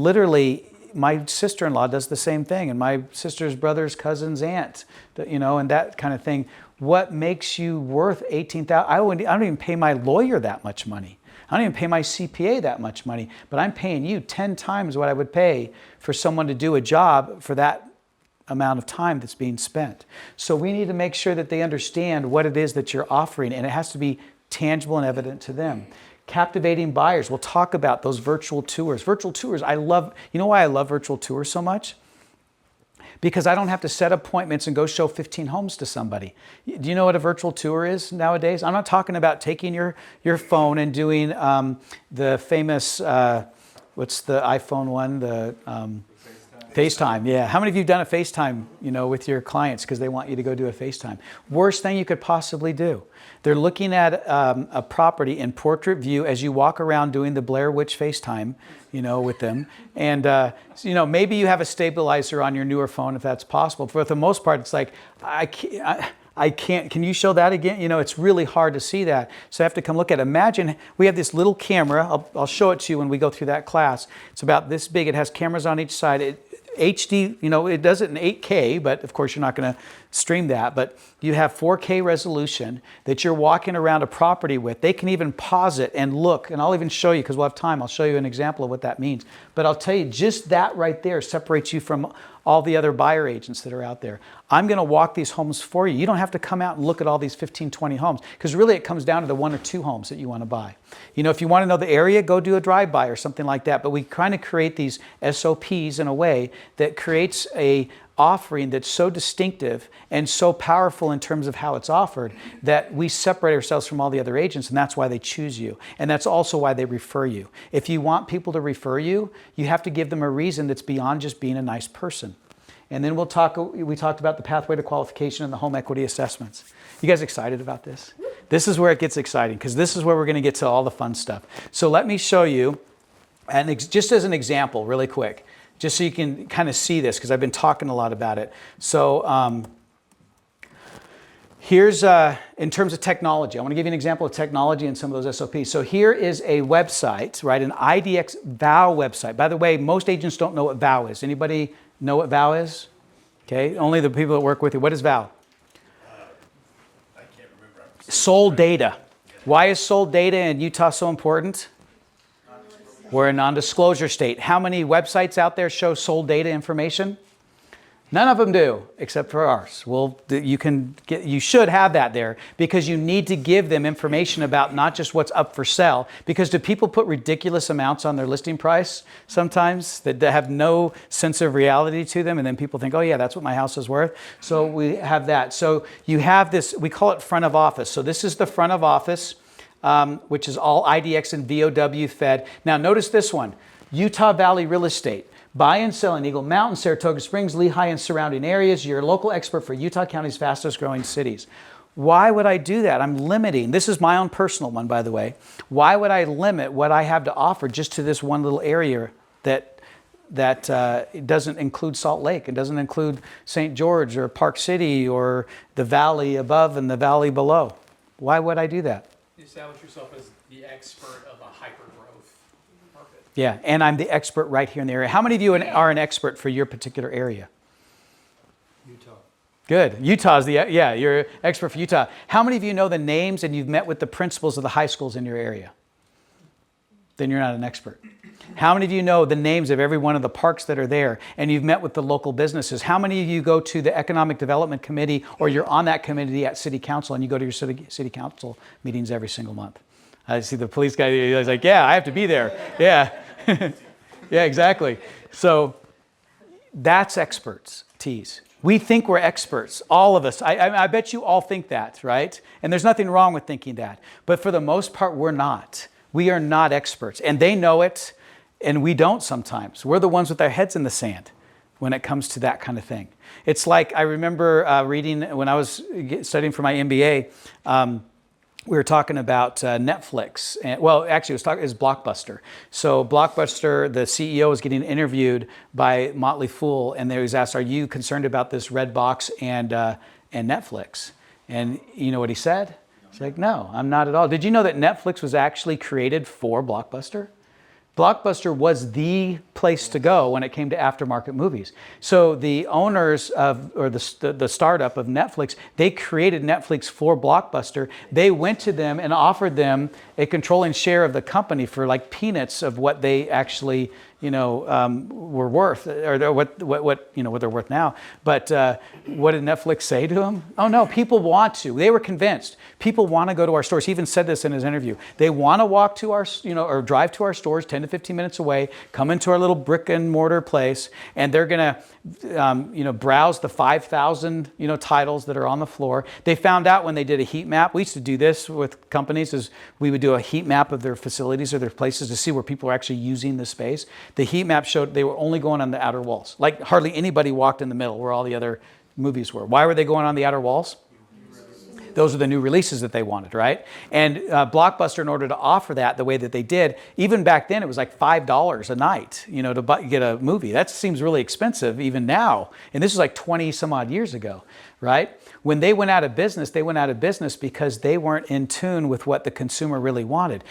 literally, my sister-in-law does the same thing. And my sister's brother's cousin's aunt, you know, and that kind of thing. What makes you worth $18,000? I don't even pay my lawyer that much money. I don't even pay my CPA that much money. But I'm paying you 10 times what I would pay for someone to do a job for that amount of time that's being spent. So we need to make sure that they understand what it is that you're offering, and it has to be tangible and evident to them. Captivating buyers. We'll talk about those virtual tours. Virtual tours, I love, you know why I love virtual tours so much? Because I don't have to set appointments and go show 15 homes to somebody. Do you know what a virtual tour is nowadays? I'm not talking about taking your phone and doing the famous, what's the iPhone one? The FaceTime, yeah. How many of you have done a FaceTime, you know, with your clients because they want you to go do a FaceTime? Worst thing you could possibly do. They're looking at a property in portrait view as you walk around doing the Blair Witch FaceTime, you know, with them. And, you know, maybe you have a stabilizer on your newer phone if that's possible. For the most part, it's like, I can't, can you show that again? You know, it's really hard to see that. So I have to come look at it. Imagine we have this little camera. I'll show it to you when we go through that class. It's about this big. It has cameras on each side. HD, you know, it does it in 8K, but of course you're not going to stream that. But you have 4K resolution that you're walking around a property with. They can even pause it and look, and I'll even show you, because we'll have time, I'll show you an example of what that means. But I'll tell you, just that right there separates you from all the other buyer agents that are out there. I'm going to walk these homes for you. You don't have to come out and look at all these 15, 20 homes, because really it comes down to the 1 or 2 homes that you want to buy. You know, if you want to know the area, go do a drive-by or something like that. But we kind of create these SOPs in a way that creates a offering that's so distinctive and so powerful in terms of how it's offered that we separate ourselves from all the other agents, and that's why they choose you. And that's also why they refer you. If you want people to refer you, you have to give them a reason that's beyond just being a nice person. And then we talked about the pathway to qualification and the home equity assessments. You guys excited about this? This is where it gets exciting, because this is where we're going to get to all the fun stuff. So let me show you, and just as an example, really quick, just so you can kind of see this, because I've been talking a lot about it. So here's, in terms of technology, I want to give you an example of technology and some of those SOPs. So here is a website, right, an IDX VOW website. By the way, most agents don't know what VOW is. Anybody know what VOW is? Okay, only the people that work with you. What is VOW? I can't remember. Sold data. Why is sold data in Utah so important? We're a non-disclosure state. How many websites out there show sold data information? None of them do, except for ours. Well, you should have that there, because you need to give them information about not just what's up for sale. Because do people put ridiculous amounts on their listing price sometimes that have no sense of reality to them, and then people think, oh yeah, that's what my house is worth. So we have that. So you have this, we call it front of office. So this is the front of office, which is all IDX and VOW fed. Now notice this one, Utah Valley Real Estate. Buy and sell in Eagle Mountain, Saratoga Springs, Lehigh, and surrounding areas. Your local expert for Utah County's fastest growing cities. Why would I do that? I'm limiting. This is my own personal one, by the way. Why would I limit what I have to offer just to this one little area that it doesn't include Salt Lake? It doesn't include St. George or Park City or the valley above and the valley below. Why would I do that? You establish yourself as the expert of a hyper-growth market. Yeah, and I'm the expert right here in the area. How many of you are an expert for your particular area? Utah. Good. Utah's yeah, you're an expert for Utah. How many of you know the names and you've met with the principals of the high schools in your area? Then you're not an expert. How many of you know the names of every one of the parks that are there and you've met with the local businesses? How many of you go to the Economic Development Committee or you're on that committee at City Council and you go to your city council meetings every single month? I see the police guy, he's like, yeah, I have to be there. Yeah. Yeah, exactly. So that's expertise. We think we're experts, all of us. I bet you all think that, right? And there's nothing wrong with thinking that. But for the most part, we're not. We are not experts. And they know it, and we don't sometimes. We're the ones with our heads in the sand when it comes to that kind of thing. It's like I remember reading when I was studying for my MBA, we were talking about Netflix. And, well, actually, it was Blockbuster. So Blockbuster, the CEO was getting interviewed by Motley Fool, and they was asked, "Are you concerned about this Redbox and Netflix?" And you know what he said? He's like, "No, I'm not at all." Did you know that Netflix was actually created for Blockbuster? Blockbuster was the place to go when it came to aftermarket movies. So the owners of, or the startup of Netflix, they created Netflix for Blockbuster. They went to them and offered them a controlling share of the company for like peanuts of what they actually, were worth, or what they're worth now. But what did Netflix say to them? Oh no, people want to. They were convinced. People want to go to our stores. He even said this in his interview. They want to walk to our, or drive to our stores 10 to 15 minutes away, come into our little brick and mortar place, and they're going to, browse the 5,000, titles that are on the floor. They found out when they did a heat map. We used to do this with companies, is we would do a heat map of their facilities or their places to see where people are actually using the space. The heat map showed they were only going on the outer walls. Like hardly anybody walked in the middle where all the other movies were. Why were they going on the outer walls? Those are the new releases that they wanted, right? And Blockbuster, in order to offer that the way that they did, even back then it was like $5 a night, to get a movie. That seems really expensive even now. And this is like 20 some odd years ago, right? When they went out of business because they weren't in tune with what the consumer really wanted.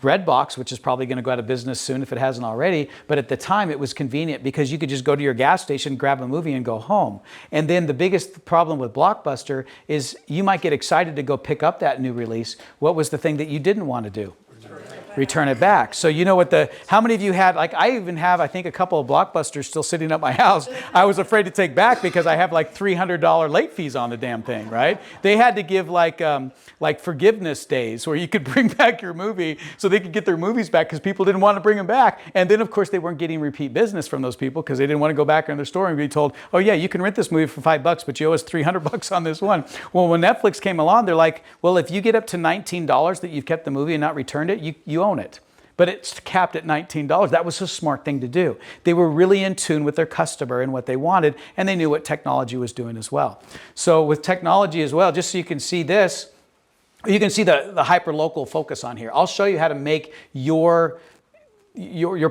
Redbox, which is probably going to go out of business soon if it hasn't already, but at the time it was convenient because you could just go to your gas station, grab a movie and go home. And then the biggest problem with Blockbuster is you might get excited to go pick up that new release. What was the thing that you didn't want to do? Return it back. So you know what how many of you had, like I even have, I think a couple of Blockbusters still sitting at my house. I was afraid to take back because I have like $300 late fees on the damn thing, right? They had to give like forgiveness days where you could bring back your movie so they could get their movies back because people didn't want to bring them back. And then of course they weren't getting repeat business from those people because they didn't want to go back in their store and be told, "Oh yeah, you can rent this movie for $5, but you owe us $300 on this one." Well, when Netflix came along, they're like, "Well, if you get up to $19 that you've kept the movie and not returned it, you own it." But it's capped at $19. That was a smart thing to do. They were really in tune with their customer and what they wanted, and they knew what technology was doing as well. So with technology as well, just so you can see this, you can see the hyper-local focus on here. I'll show you how to make your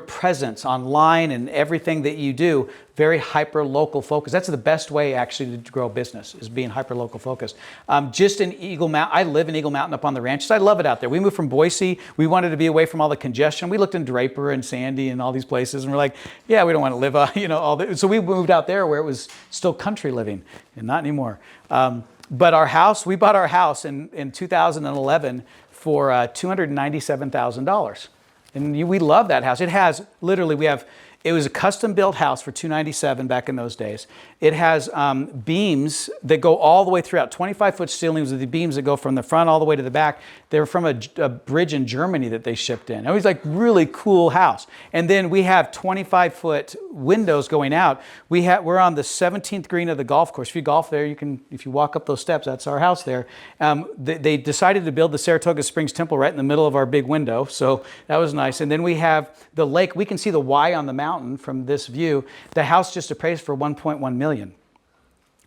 presence online and everything that you do very hyper-local focus. That's the best way actually to grow a business, is being hyper-local focused. Just in Eagle Mountain, I live in Eagle Mountain up on the ranches. I love it out there. We moved from Boise. We wanted to be away from all the congestion. We looked in Draper and Sandy and all these places, and we're like, yeah, we don't want to live, all that. So we moved out there where it was still country living, and not anymore. But our house, we bought our house in 2011 for $297,000. And we love that house. It has literally, it was a custom built house for $297 back in those days. It has beams that go all the way throughout, 25-foot ceilings with the beams that go from the front all the way to the back. They're from a bridge in Germany that they shipped in. It was like really cool house. And then we have 25-foot windows going out. We're on the 17th green of the golf course. If you golf there, if you walk up those steps, that's our house there. They decided to build the Saratoga Springs Temple right in the middle of our big window. So that was nice. And then we have the lake. We can see the Y on the mountain from this view. The house just appraised for $1.1 million.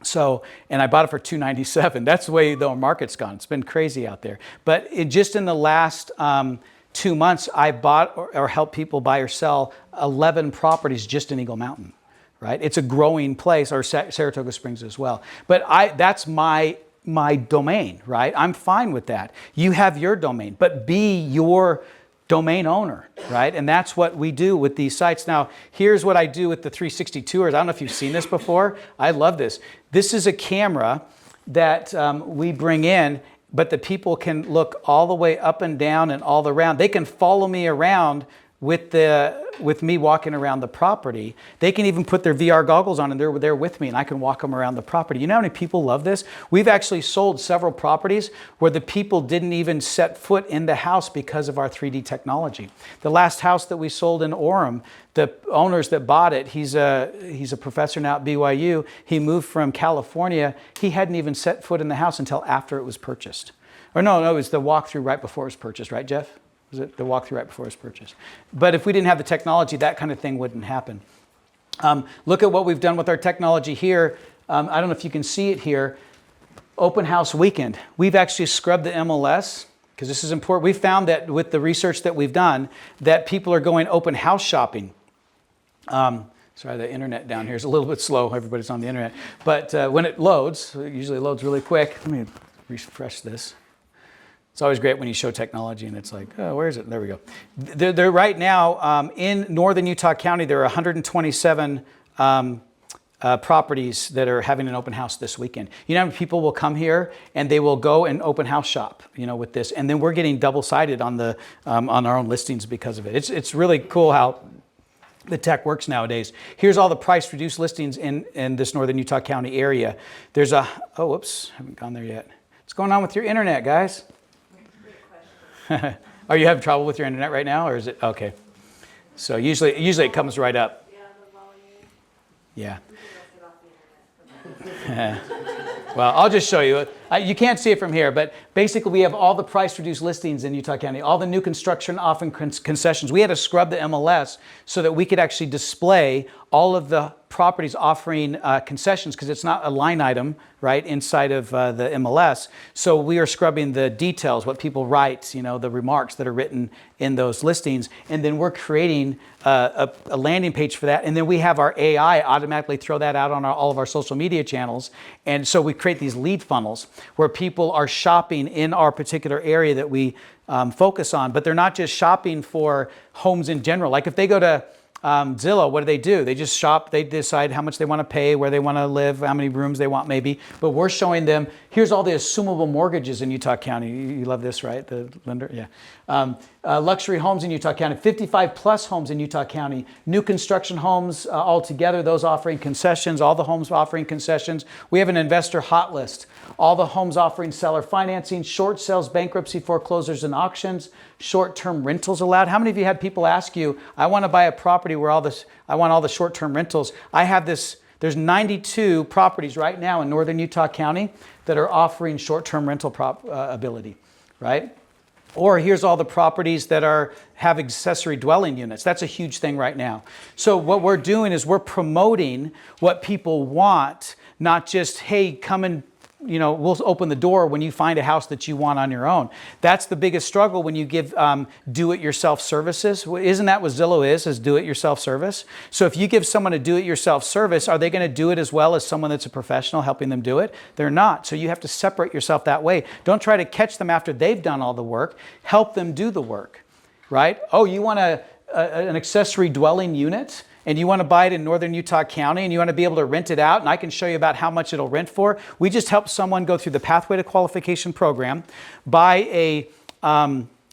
So, and I bought it for $297. That's the way the market's gone. It's been crazy out there. But just in the last 2 months, I bought or helped people buy or sell 11 properties just in Eagle Mountain, right? It's a growing place, or Saratoga Springs as well. But that's my domain, right? I'm fine with that. You have your domain, but be your domain owner, right? And that's what we do with these sites. Now, here's what I do with the 360 tours. I don't know if you've seen this before. I love this. This is a camera that we bring in, but the people can look all the way up and down and all around. They can follow me around with me walking around the property. They can even put their VR goggles on and they're there with me and I can walk them around the property. You know how many people love this? We've actually sold several properties where the people didn't even set foot in the house because of our 3D technology. The last house that we sold in Orem, the owners that bought it, he's a professor now at BYU. He moved from California. He hadn't even set foot in the house until after it was purchased. Or no, it was the walkthrough right before it was purchased, right, Jeff? Was it the walkthrough right before it was purchased? But if we didn't have the technology, that kind of thing wouldn't happen. Look at what we've done with our technology here. I don't know if you can see it here. Open house weekend. We've actually scrubbed the MLS because this is important. We found that with the research that we've done, that people are going open house shopping. Sorry, the internet down here is a little bit slow. Everybody's on the internet. But when it loads, it usually loads really quick. Let me refresh this. It's always great when you show technology and it's like, oh, where is it? There we go. They're right now in northern Utah County, there are 127 properties that are having an open house this weekend. You know, people will come here and they will go and open house shop, you know, with this. And then we're getting double-sided on our own listings because of it. It's really cool how the tech works nowadays. Here's all the price reduced listings in this northern Utah County area. There's whoops, haven't gone there yet. What's going on with your internet, guys? Are you having trouble with your internet right now, or is it okay? So usually it comes right up. Yeah, the volume. Yeah. You can get off the internet. Well, I'll just show you. You can't see it from here, but basically we have all the price reduced listings in Utah County, all the new construction offering concessions. We had to scrub the MLS so that we could actually display all of the properties offering concessions because it's not a line item, right, inside of the MLS. So we are scrubbing the details, what people write, you know, the remarks that are written in those listings. And then we're creating a landing page for that. And then we have our AI automatically throw that out on all of our social media channels. And so we create these lead funnels where people are shopping in our particular area that we focus on. But they're not just shopping for homes in general. Like if they go to Zillow, what do? They just shop, they decide how much they want to pay, where they want to live, how many rooms they want maybe. But we're showing them, here's all the assumable mortgages in Utah County. You love this, right? The lender, yeah. Luxury homes in Utah County, 55 plus homes in Utah County. New construction homes altogether, those offering concessions, all the homes offering concessions. We have an investor hot list. All the homes offering seller financing, short sales, bankruptcy, foreclosures, and auctions, short-term rentals allowed. How many of you had people ask you, I want to buy a property where I want all the short-term rentals. I have this, there's 92 properties right now in northern Utah County that are offering short-term rental ability, right? Or here's all the properties that have accessory dwelling units. That's a huge thing right now. So what we're doing is we're promoting what people want, not just, hey, come and, you know, we'll open the door when you find a house that you want on your own. That's the biggest struggle when you give do-it-yourself services. Isn't that what Zillow is do-it-yourself service? So if you give someone a do-it-yourself service, are they going to do it as well as someone that's a professional helping them do it? They're not. So you have to separate yourself that way. Don't try to catch them after they've done all the work. Help them do the work, right? Oh, you want an accessory dwelling unit? And you want to buy it in northern Utah County and you want to be able to rent it out, and I can show you about how much it'll rent for. We just helped someone go through the Pathway to Qualification program, buy a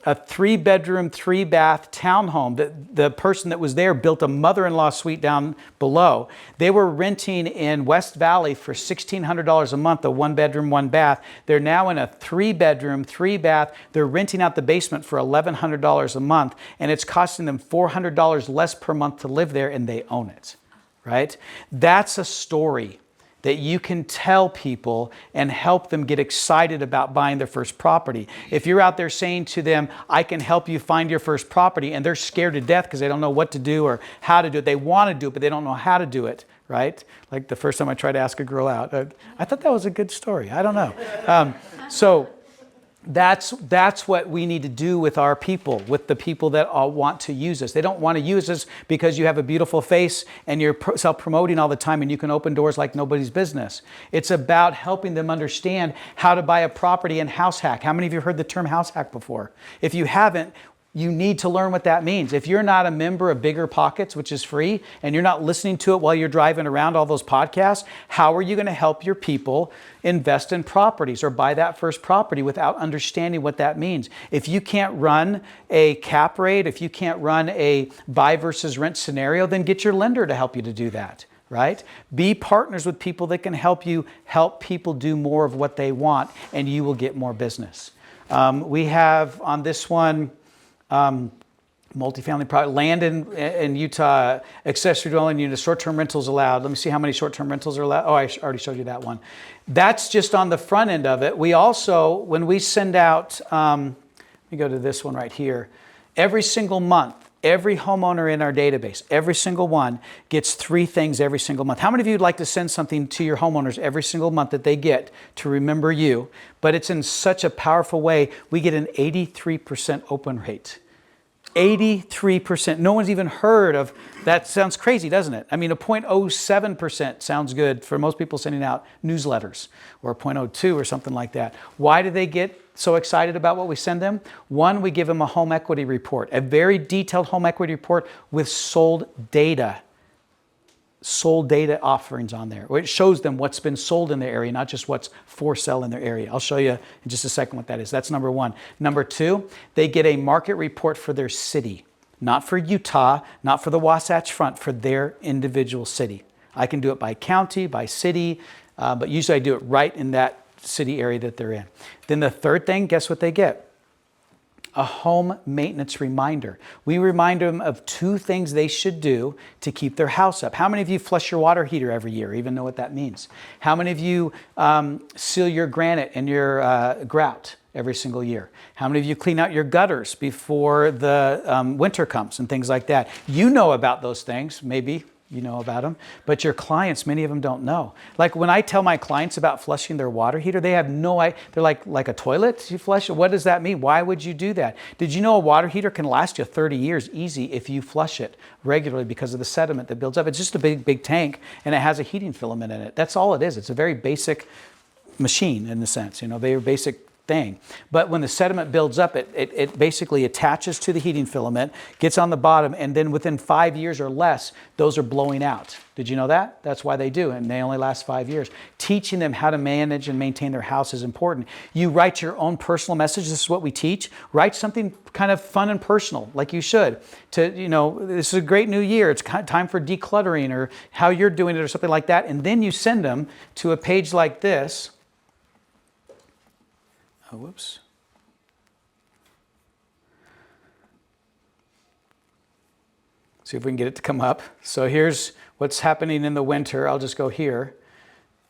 3-bedroom, 3-bath townhome. The person that was there built a mother-in-law suite down below. They were renting in West Valley for $1,600 a month, a 1-bedroom, 1-bath. They're now in a 3-bedroom, 3-bath. They're renting out the basement for $1,100 a month, and it's costing them $400 less per month to live there, and they own it, right? That's a story. that you can tell people and help them get excited about buying their first property. If you're out there saying to them, I can help you find your first property, and they're scared to death because they don't know what to do or how to do it. They want to do it, but they don't know how to do it, right? Like the first time I tried to ask a girl out. I thought that was a good story. I don't know. So that's what we need to do with our people, with the people that all want to use us. They don't want to use us because you have a beautiful face and you're self-promoting all the time and you can open doors like nobody's business. It's about helping them understand how to buy a property and house hack. How many of you have heard the term house hack before? If you haven't, you need to learn what that means. If you're not a member of Bigger Pockets, which is free, and you're not listening to it while you're driving around all those podcasts, how are you going to help your people invest in properties or buy that first property without understanding what that means? If you can't run a cap rate, if you can't run a buy versus rent scenario, then get your lender to help you to do that, right? Be partners with people that can help you help people do more of what they want, and you will get more business. We have on this one, multifamily product, land in Utah, accessory dwelling units, short-term rentals allowed. Let me see how many short-term rentals are allowed. Oh, I already showed you that one. That's just on the front end of it. We also, when we send out, let me go to this one right here. Every single month, every homeowner in our database, every single one gets 3 things every single month. How many of you would like to send something to your homeowners every single month that they get to remember you? But it's in such a powerful way. We get an 83% open rate. 83%. No one's even heard of that. Sounds crazy, doesn't it? I mean, a 0.07% sounds good for most people sending out newsletters, or a 0.02 or something like that. Why do they get so excited about what we send them? One, we give them a home equity report, a very detailed home equity report with sold data offerings on there, where it shows them what's been sold in their area, not just what's for sale in their area. I'll show you in just a second what that is. That's number one. Number two, they get a market report for their city, not for Utah, not for the Wasatch Front, for their individual city. I can do it by county, by city, but usually I do it right in that city area that they're in. Then the third thing, guess what they get? A home maintenance reminder. We remind them of 2 things they should do to keep their house up. How many of you flush your water heater every year, even know what that means? How many of you seal your granite and your grout every single year? How many of you clean out your gutters before the winter comes and things like that? You know about those things, maybe. You know about them, but your clients, many of them don't know. Like when I tell my clients about flushing their water heater, they have no idea. They're like a toilet, you flush it? What does that mean? Why would you do that? Did you know a water heater can last you 30 years easy if you flush it regularly because of the sediment that builds up? It's just a big tank and it has a heating filament in it. That's all it is. It's a very basic machine in the sense, very basic thing. But when the sediment builds up, it basically attaches to the heating filament, gets on the bottom, and then within 5 years or less, those are blowing out. Did you know that? That's why they do, and they only last 5 years. Teaching them how to manage and maintain their house is important. You write your own personal message. This is what we teach. Write something kind of fun and personal, like you should. This is a great new year. It's time for decluttering, or how you're doing it, or something like that. And then you send them to a page like this. Oh, whoops. See if we can get it to come up. So here's what's happening in the winter. I'll just go here.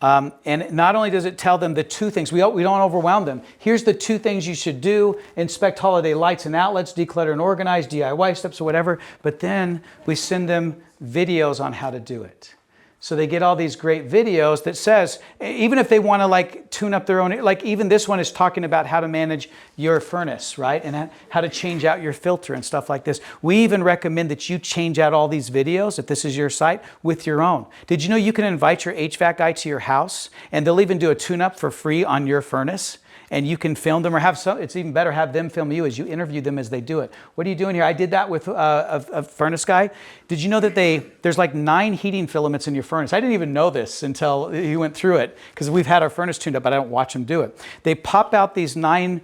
And not only does it tell them the 2 things, we don't overwhelm them. Here's the 2 things you should do: inspect holiday lights and outlets, declutter and organize, DIY steps or whatever. But then we send them videos on how to do it. So they get all these great videos that says, even if they want to tune up their own, even this one is talking about how to manage your furnace, right? And how to change out your filter and stuff like this. We even recommend that you change out all these videos, if this is your site, with your own. Did you know you can invite your HVAC guy to your house and they'll even do a tune-up for free on your furnace? And you can film them, or it's even better, have them film you as you interview them as they do it. What are you doing here? I did that with a furnace guy. Did you know that there's 9 heating filaments in your furnace? I didn't even know this until he went through it, because we've had our furnace tuned up, but I don't watch him do it. They pop out these 9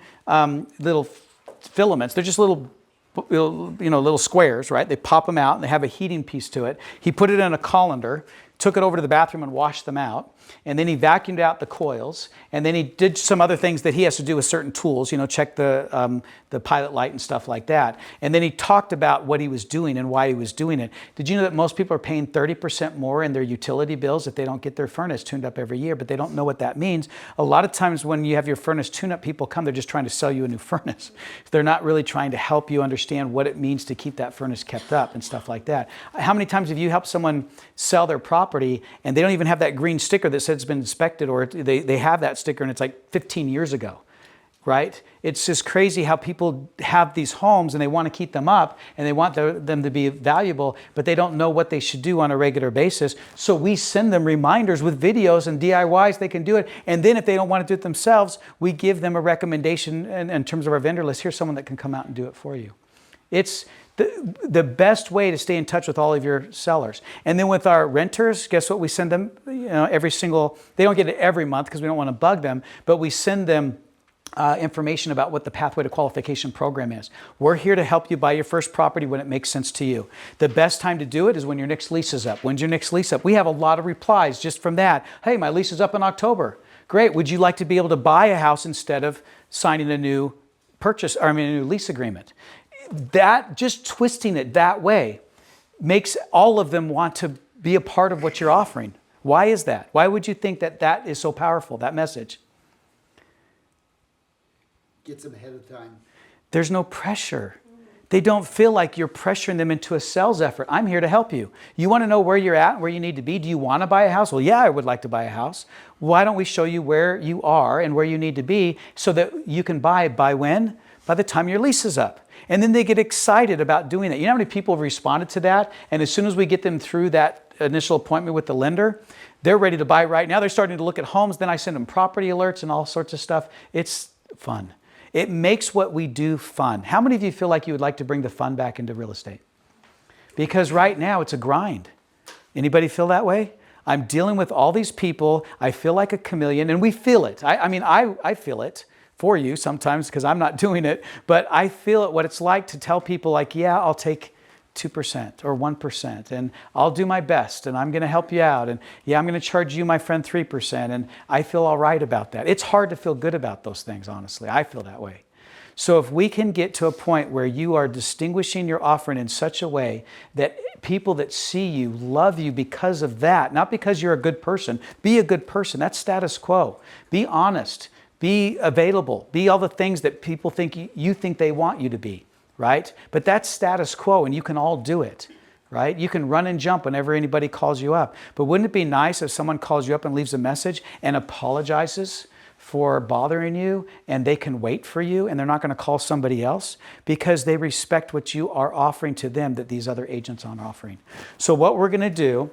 little filaments. They're just little squares, right? They pop them out and they have a heating piece to it. He put it in a colander, took it over to the bathroom and washed them out. And then he vacuumed out the coils. And then he did some other things that he has to do with certain tools, check the pilot light and stuff like that. And then he talked about what he was doing and why he was doing it. Did you know that most people are paying 30% more in their utility bills if they don't get their furnace tuned up every year, but they don't know what that means? A lot of times when you have your furnace tuned up, people come, they're just trying to sell you a new furnace. They're not really trying to help you understand what it means to keep that furnace kept up and stuff like that. How many times have you helped someone sell their property and they don't even have that green sticker that says it's been inspected, or they have that sticker and it's like 15 years ago, right? It's just crazy how people have these homes and they want to keep them up and they want them to be valuable, but they don't know what they should do on a regular basis. So we send them reminders with videos and DIYs they can do it. And then if they don't want to do it themselves, we give them a recommendation in terms of our vendor list. Here's someone that can come out and do it for you. It's the best way to stay in touch with all of your sellers. And then with our renters, guess what? We send them every single, they don't get it every month because we don't want to bug them, but we send them information about what the Pathway to Qualification program is. We're here to help you buy your first property when it makes sense to you. The best time to do it is when your next lease is up. When's your next lease up? We have a lot of replies just from that. Hey, my lease is up in October. Great. Would you like to be able to buy a house instead of signing a new a new lease agreement? That, just twisting it that way, makes all of them want to be a part of what you're offering. Why is that? Why would you think that is so powerful, that message? Gets them ahead of time. There's no pressure. They don't feel like you're pressuring them into a sales effort. I'm here to help you. You want to know where you're at, where you need to be? Do you want to buy a house? Well, yeah, I would like to buy a house. Why don't we show you where you are and where you need to be so that you can buy by when? By the time your lease is up. And then they get excited about doing that. You know how many people have responded to that? And as soon as we get them through that initial appointment with the lender, they're ready to buy right now. They're starting to look at homes. Then I send them property alerts and all sorts of stuff. It's fun. It makes what we do fun. How many of you feel like you would like to bring the fun back into real estate? Because right now it's a grind. Anybody feel that way? I'm dealing with all these people. I feel like a chameleon, and we feel it. I feel it for you sometimes because I'm not doing it, but I feel it, what it's like to tell people like, yeah, I'll take 2% or 1%, and I'll do my best, and I'm going to help you out, and yeah, I'm going to charge you, my friend, 3%, and I feel all right about that. It's hard to feel good about those things, honestly. I feel that way. So if we can get to a point where you are distinguishing your offering in such a way that people that see you love you because of that, not because you're a good person. Be a good person. That's status quo. Be honest. Be available. Be all the things that people think you think they want you to be, right? But that's status quo, and you can all do it, right? You can run and jump whenever anybody calls you up. But wouldn't it be nice if someone calls you up and leaves a message and apologizes for bothering you, and they can wait for you, and they're not going to call somebody else because they respect what you are offering to them that these other agents aren't offering. So what we're going to do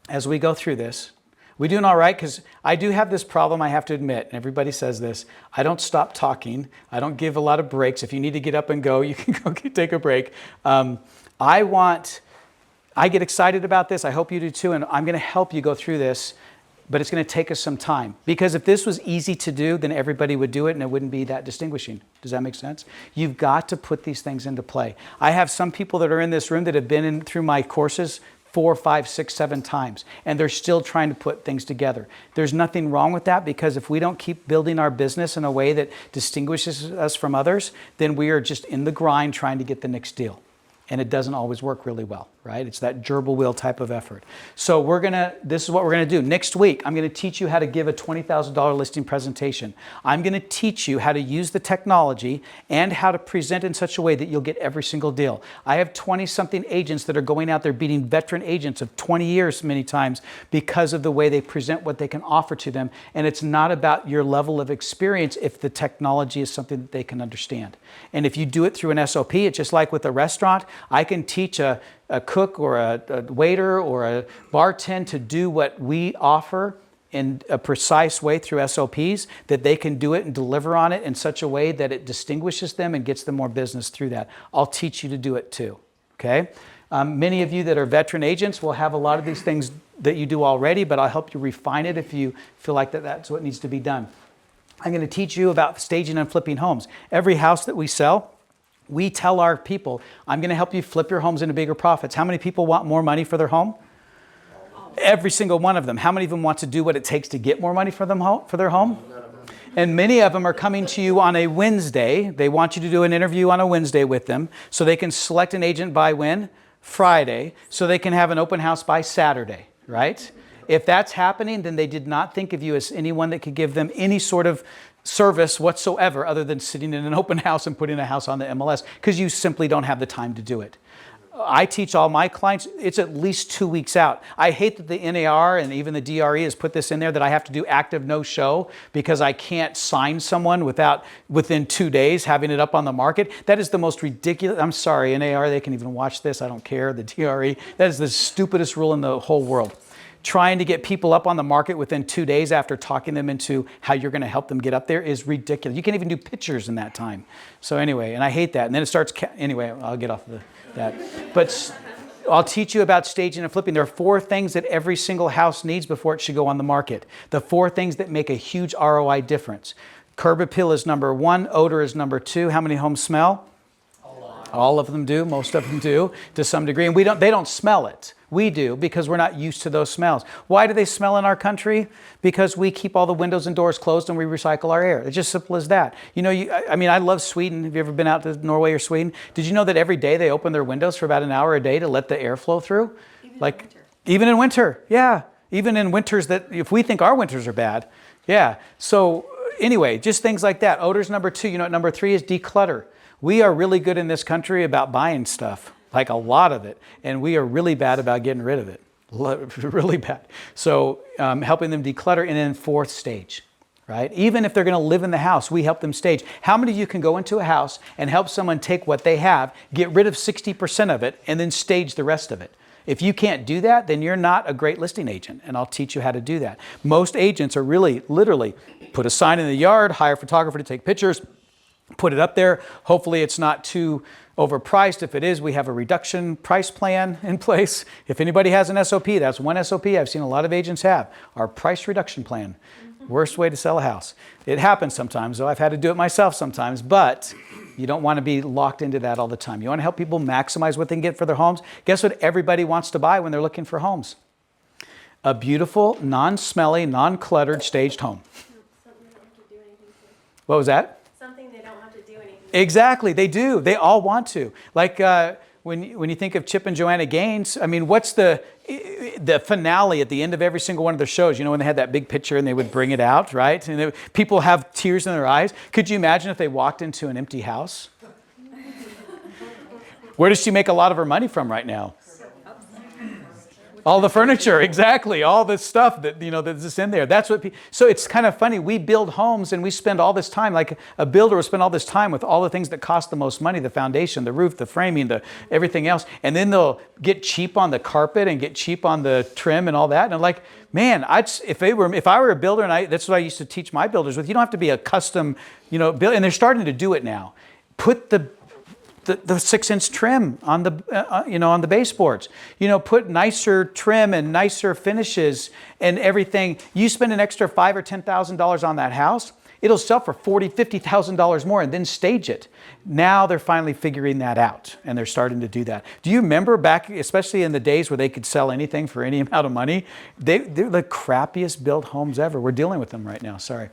as we go through this, we doing all right? Because I do have this problem, I have to admit, and everybody says this. I don't stop talking. I don't give a lot of breaks. If you need to get up and go, you can go take a break. I get excited about this. I hope you do too, and I'm going to help you go through this, but it's going to take us some time. Because if this was easy to do, then everybody would do it, and it wouldn't be that distinguishing. Does that make sense? You've got to put these things into play. I have some people that are in this room that have been through my courses 4, 5, 6, 7 times, and they're still trying to put things together. There's nothing wrong with that, because if we don't keep building our business in a way that distinguishes us from others, then we are just in the grind trying to get the next deal. And it doesn't always work really well, right? It's that gerbil wheel type of effort. So this is what we're gonna do. Next week, I'm gonna teach you how to give a $20,000 listing presentation. I'm gonna teach you how to use the technology and how to present in such a way that you'll get every single deal. I have 20-something agents that are going out there beating veteran agents of 20 years many times because of the way they present what they can offer to them. And it's not about your level of experience if the technology is something that they can understand. And if you do it through an SOP, it's just like with a restaurant. I can teach a cook or a waiter or a bartender to do what we offer in a precise way through SOPs, that they can do it and deliver on it in such a way that it distinguishes them and gets them more business through that. I'll teach you to do it too, okay? Many of you that are veteran agents will have a lot of these things that you do already, but I'll help you refine it if you feel like that's what needs to be done. I'm going to teach you about staging and flipping homes. Every house that we sell, we tell our people, I'm going to help you flip your homes into bigger profits. How many people want more money for their home? Every single one of them. How many of them want to do what it takes to get more money for their home? And many of them are coming to you on a Wednesday. They want you to do an interview on a Wednesday with them so they can select an agent by when? Friday. So they can have an open house by Saturday, right? If that's happening, then they did not think of you as anyone that could give them any sort of service whatsoever other than sitting in an open house and putting a house on the MLS because you simply don't have the time to do it. I teach all my clients, it's at least 2 weeks out. I hate that the NAR and even the DRE has put this in there that I have to do active no-show because I can't sign someone within 2 days having it up on the market. That is the most ridiculous, I'm sorry, NAR, they can even watch this, I don't care, the DRE. That is the stupidest rule in the whole world. Trying to get people up on the market within 2 days after talking them into how you're going to help them get up there is ridiculous. You can't even do pictures in that time. So anyway, and I hate that. And then it starts, anyway, I'll get off of that. But I'll teach you about staging and flipping. There are 4 things that every single house needs before it should go on the market. The 4 things that make a huge ROI difference. Curb appeal is number 1. Odor is number 2. How many homes smell? All of them do. Most of them do to some degree. And they don't smell it. We do because we're not used to those smells. Why do they smell in our country? Because we keep all the windows and doors closed and we recycle our air. It's just simple as that. You know, I love Sweden. Have you ever been out to Norway or Sweden? Did you know that every day they open their windows for about an hour a day to let the air flow through? Even in winter. Yeah. Even in winters that, if we think our winters are bad. Yeah. So anyway, just things like that. Odor's number 2. You know what number 3 is? Declutter. We are really good in this country about buying stuff, like a lot of it, and we are really bad about getting rid of it, really bad. So helping them declutter, and then 4th stage, right? Even if they're going to live in the house, we help them stage. How many of you can go into a house and help someone take what they have, get rid of 60% of it, and then stage the rest of it? If you can't do that, then you're not a great listing agent, and I'll teach you how to do that. Most agents are really, literally, put a sign in the yard, hire a photographer to take pictures, put it up there. Hopefully it's not too overpriced. If it is, we have a reduction price plan in place. If anybody has an SOP, that's one SOP I've seen a lot of agents have, our price reduction plan. Worst way to sell a house. It happens sometimes, though. I've had to do it myself sometimes, but you don't want to be locked into that all the time. You want to help people maximize what they can get for their homes. Guess what everybody wants to buy when they're looking for homes? A beautiful, non-smelly, non-cluttered, staged home. Something they don't have to do anything to. What was that? Something they don't have to do anything to. Exactly, they do. They all want to. Like when you think of Chip and Joanna Gaines, I mean, what's the finale at the end of every single one of their shows? You know, when they had that big picture and they would bring it out, right? And people have tears in their eyes. Could you imagine if they walked into an empty house? Where does she make a lot of her money from right now? All the furniture, exactly. All the stuff that, that's in there. That's what. So it's kind of funny. We build homes and we spend all this time, like a builder will spend all this time with all the things that cost the most money, the foundation, the roof, the framing, everything else. And then they'll get cheap on the carpet and get cheap on the trim and all that. And I'm like, man, if I were a builder, and that's what I used to teach my builders with, you don't have to be a custom, build, and they're starting to do it now. Put the 6-inch trim on on the baseboards. Put nicer trim and nicer finishes and everything. You spend an extra $5,000 or $10,000 on that house, it'll sell for $40,000, $50,000 more, and then stage it. Now they're finally figuring that out, and they're starting to do that. Do you remember back, especially in the days where they could sell anything for any amount of money? They're the crappiest built homes ever. We're dealing with them right now. Sorry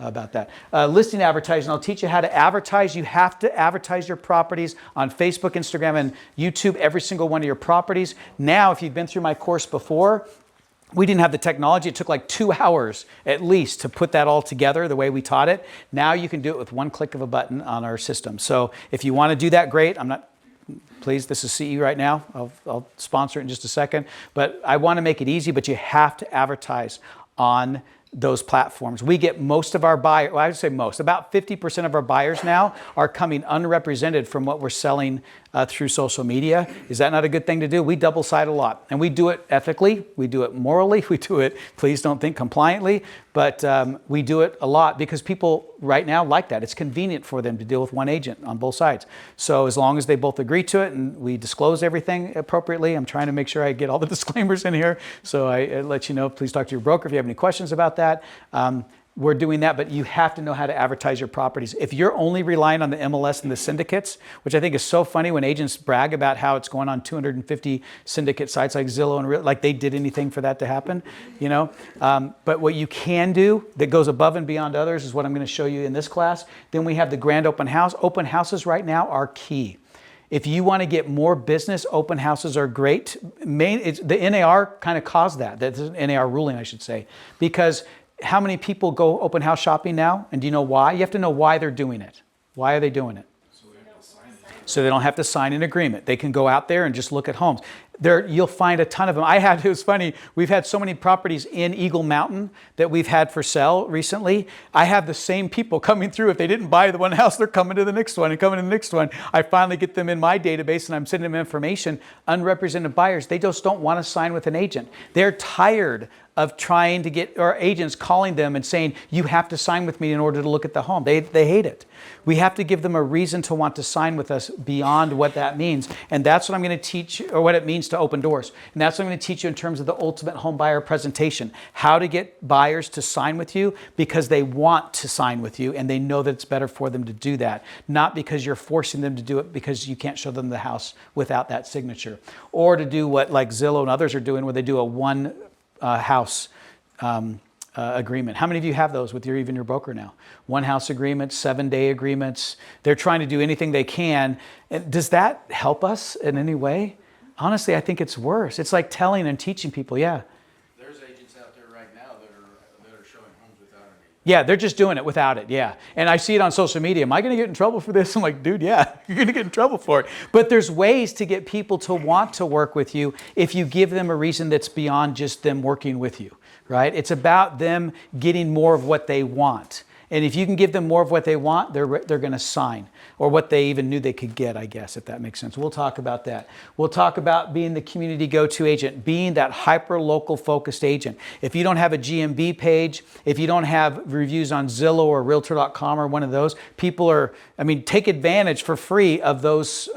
about that. Listing advertising. I'll teach you how to advertise. You have to advertise your properties on Facebook, Instagram, and YouTube, every single one of your properties. Now, if you've been through my course before, we didn't have the technology. It took like 2 hours at least to put that all together the way we taught it. Now you can do it with one click of a button on our system. So if you want to do that, great. Please, this is CE right now. I'll sponsor it in just a second. But I want to make it easy, but you have to advertise on those platforms. We get most of our buyers, well, I would say most, about 50% of our buyers now are coming unrepresented from what we're selling through social media. Is that not a good thing to do? We double side a lot, and we do it ethically, we do it morally, we do it, please don't think compliantly, but we do it a lot because people right now like that. It's convenient for them to deal with one agent on both sides. So as long as they both agree to it and we disclose everything appropriately, I'm trying to make sure I get all the disclaimers in here. So I let you know, please talk to your broker if you have any questions about that. we're doing that, but you have to know how to advertise your properties. If you're only relying on the MLS and the syndicates, which I think is so funny when agents brag about how it's going on 250 syndicate sites like Zillow and like they did anything for that to happen, you know. But what you can do that goes above and beyond others is what I'm going to show you in this class. Then we have the grand open house. Open houses right now are key. If you want to get more business, open houses are great. The NAR kind of caused that. That's an NAR ruling, I should say, because how many people go open house shopping now? And do you know why? You have to know why they're doing it. Why are they doing it? So they don't have to sign an agreement. They can go out there and just look at homes. You'll find a ton of them. It was funny, we've had so many properties in Eagle Mountain that we've had for sale recently. I have the same people coming through. If they didn't buy the one house, they're coming to the next one and coming to the next one. I finally get them in my database and I'm sending them information. Unrepresented buyers, they just don't want to sign with an agent. They're tired of trying to get, or agents calling them and saying, you have to sign with me in order to look at the home. They hate it. We have to give them a reason to want to sign with us beyond what that means. And that's what I'm going to teach, or what it means to open doors. And that's what I'm going to teach you in terms of the ultimate home buyer presentation. How to get buyers to sign with you because they want to sign with you and they know that it's better for them to do that. Not because you're forcing them to do it because you can't show them the house without that signature. Or to do what like Zillow and others are doing where they do a one house agreement. How many of you have those with even your broker now? One house agreements, 7-day agreements. They're trying to do anything they can. And does that help us in any way? Honestly, I think it's worse. It's like telling and teaching people, yeah. There's agents out there right now that are showing homes without an agent. Yeah, they're just doing it without it, yeah. And I see it on social media. Am I going to get in trouble for this? I'm like, dude, yeah, you're going to get in trouble for it. But there's ways to get people to want to work with you if you give them a reason that's beyond just them working with you, right? It's about them getting more of what they want. And if you can give them more of what they want, they're going to sign, or what they even knew they could get, I guess, if that makes sense. We'll talk about that. We'll talk about being the community go-to agent, being that hyper-local focused agent. If you don't have a GMB page, if you don't have reviews on Zillow or Realtor.com or one of those, take advantage for free of those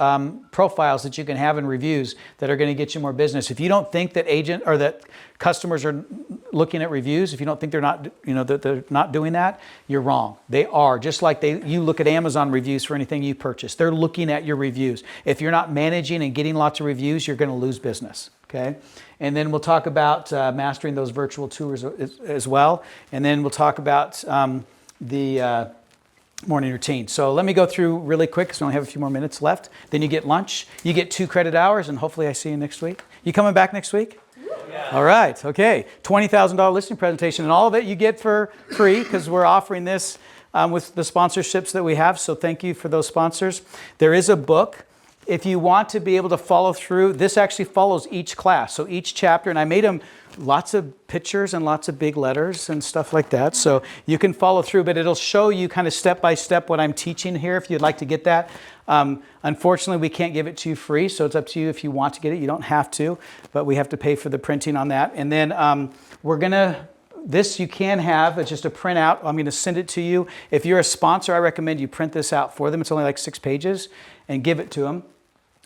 profiles that you can have in reviews that are going to get you more business. If you don't think that that customers are looking at reviews, if you don't think that they're not doing that, you're wrong. They are. Just like you look at Amazon reviews for anything you purchase. They're looking at your reviews. If you're not managing and getting lots of reviews, you're going to lose business. Okay? And then we'll talk about mastering those virtual tours as well. And then we'll talk about the morning routine. So let me go through really quick because we only have a few more minutes left. Then you get lunch. You get 2 credit hours, and hopefully I see you next week. You coming back next week? Yeah. All right. Okay. $20,000 listing presentation, and all of it you get for free because we're offering this with the sponsorships that we have. So thank you for those sponsors. There is a book. If you want to be able to follow through, this actually follows each class. So each chapter, and I made them lots of pictures and lots of big letters and stuff like that. So you can follow through, but it'll show you kind of step by step what I'm teaching here if you'd like to get that. Unfortunately, we can't give it to you free, so it's up to you if you want to get it. You don't have to, but we have to pay for the printing on that. And then this you can have, it's just a printout. I'm going to send it to you. If you're a sponsor, I recommend you print this out for them. It's only like 6 pages and give it to them.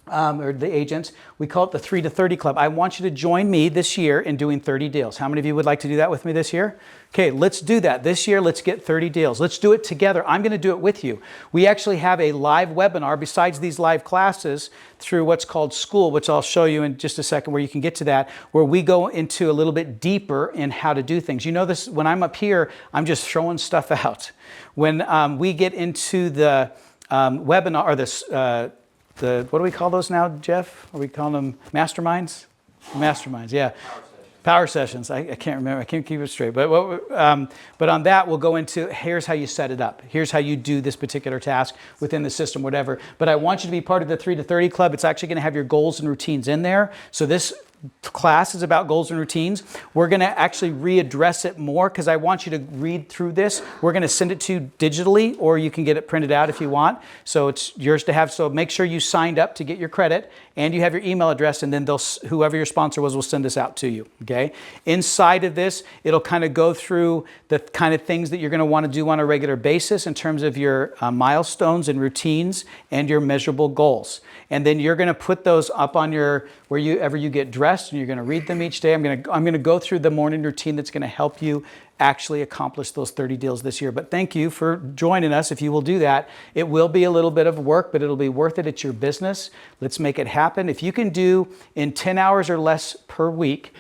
Or the agents. We call it the 3 to 30 Club. I want you to join me this year in doing 30 deals. How many of you would like to do that with me this year? Okay, let's do that. This year, let's get 30 deals. Let's do it together. I'm going to do it with you. We actually have a live webinar besides these live classes through what's called School, which I'll show you in just a second where you can get to that, where we go into a little bit deeper in how to do things. You know this, when I'm up here, I'm just throwing stuff out. When we get into the webinar, or this what do we call those now, Jeff? Are we calling them masterminds? Masterminds, yeah. Power sessions. I can't remember. I can't keep it straight. But on that, we'll go into here's how you set it up. Here's how you do this particular task within the system, whatever. But I want you to be part of the 3 to 30 Club. It's actually going to have your goals and routines in there. So this class is about goals and routines. We're going to actually readdress it more because I want you to read through this. We're going to send it to you digitally, or you can get it printed out if you want. So it's yours to have. So make sure you signed up to get your credit and you have your email address, and then whoever your sponsor was will send this out to you. Okay. Inside of this, it'll kind of go through the kind of things that you're going to want to do on a regular basis in terms of your milestones and routines and your measurable goals. And then you're going to put those up on wherever you get dressed. rest and you're going to read them each day. I'm going to go through the morning routine that's going to help you actually accomplish those 30 deals this year. But thank you for joining us. If you will do that, it will be a little bit of work, but it'll be worth it. It's your business. Let's make it happen. If you can do in 10 hours or less per week,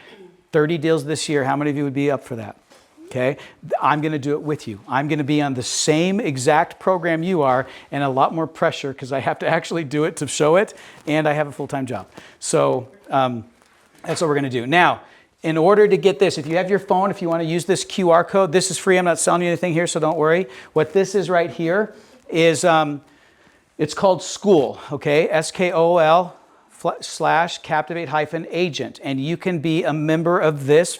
30 deals this year, how many of you would be up for that? Okay, I'm going to do it with you. I'm going to be on the same exact program you are, and a lot more pressure because I have to actually do it to show it, and I have a full-time job. So that's what we're going to do. Now, in order to get this, if you have your phone, if you want to use this QR code, this is free. I'm not selling you anything here, so don't worry. What this is right here is, it's called School, okay? SKOL/Captivate-agent. And you can be a member of this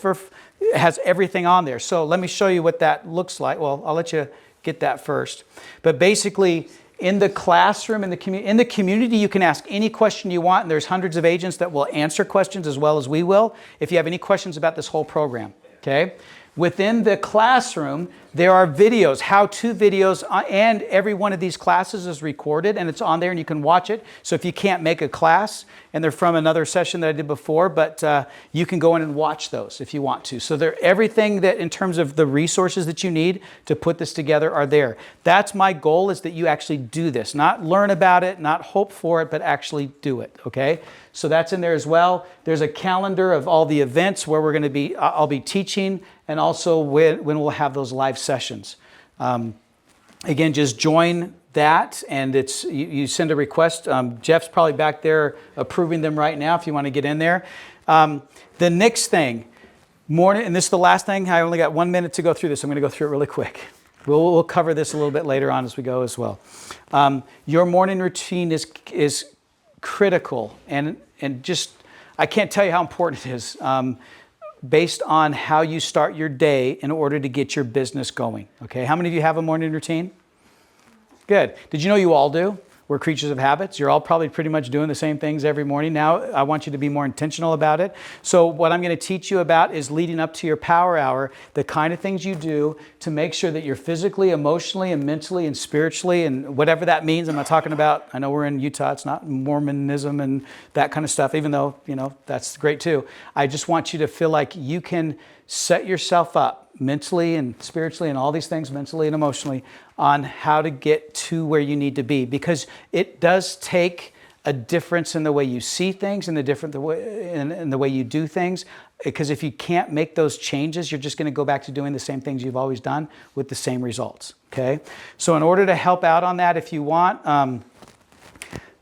it has everything on there. So let me show you what that looks like. Well, I'll let you get that first. But basically, in the classroom, in the community, you can ask any question you want, and there's hundreds of agents that will answer questions as well as we will if you have any questions about this whole program, okay? Within the classroom, there are videos, how-to videos, and every one of these classes is recorded, and it's on there, and you can watch it. So if you can't make a class, and they're from another session that I did before, but you can go in and watch those if you want to. So everything that in terms of the resources that you need to put this together are there. That's my goal, is that you actually do this. Not learn about it, not hope for it, but actually do it, okay? So that's in there as well. There's a calendar of all the events where we're going to be, I'll be teaching, and also when we'll have those live sessions. Again, just join that, and you send a request. Jeff's probably back there approving them right now if you want to get in there. The next thing, and this is the last thing. I only got 1 minute to go through this. I'm going to go through it really quick. We'll cover this a little bit later on as we go as well. Your morning routine is critical, and just I can't tell you how important it is. Based on how you start your day in order to get your business going. Okay, how many of you have a morning routine? Good. Did you know you all do? We're creatures of habits. You're all probably pretty much doing the same things every morning. Now, I want you to be more intentional about it. So what I'm going to teach you about is leading up to your power hour, the kind of things you do to make sure that you're physically, emotionally, and mentally, and spiritually, and whatever that means. I'm not talking about, I know we're in Utah, it's not Mormonism and that kind of stuff, even though, that's great too. I just want you to feel like you can set yourself up mentally and spiritually and all these things, mentally and emotionally, on how to get to where you need to be, because it does take a difference in the way you see things and in the way you do things, because if you can't make those changes, you're just going to go back to doing the same things you've always done with the same results, okay? So in order to help out on that, if you want,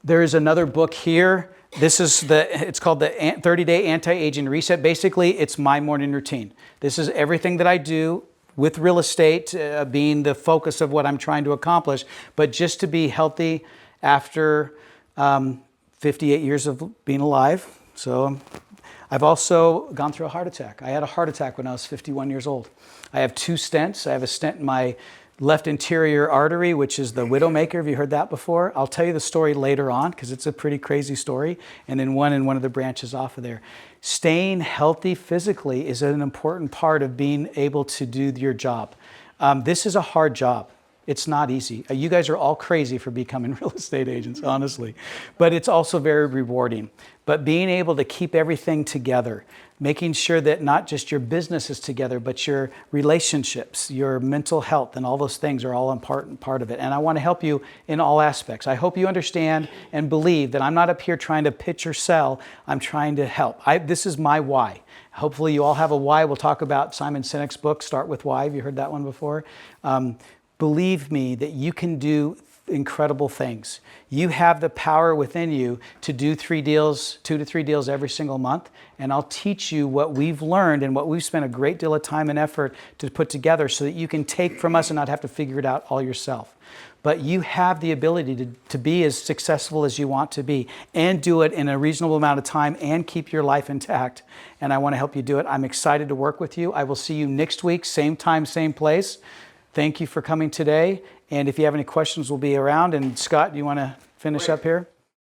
there is another book here. It's called the 30-Day Anti-Aging Reset. Basically, it's my morning routine. This is everything that I do with real estate being the focus of what I'm trying to accomplish, but just to be healthy after 58 years of being alive. So I've also gone through a heart attack. I had a heart attack when I was 51 years old. I have 2 stents. I have a stent in my left anterior artery, which is the widowmaker. Have you heard that before? I'll tell you the story later on because it's a pretty crazy story. And then one in one of the branches off of there. Staying healthy physically is an important part of being able to do your job. This is a hard job. It's not easy. You guys are all crazy for becoming real estate agents, honestly. But it's also very rewarding. But being able to keep everything together, making sure that not just your business is together, but your relationships, your mental health, and all those things are all important part of it. And I want to help you in all aspects. I hope you understand and believe that I'm not up here trying to pitch or sell. I'm trying to help. This is my why. Hopefully you all have a why. We'll talk about Simon Sinek's book, Start With Why. Have you heard that one before? Believe me that you can do incredible things. You have the power within you to do 2 to 3 deals every single month. And I'll teach you what we've learned and what we've spent a great deal of time and effort to put together so that you can take from us and not have to figure it out all yourself. But you have the ability to be as successful as you want to be and do it in a reasonable amount of time and keep your life intact. And I want to help you do it. I'm excited to work with you. I will see you next week, same time, same place. Thank you for coming today. And if you have any questions, we'll be around. And Scott, do you want to finish up here?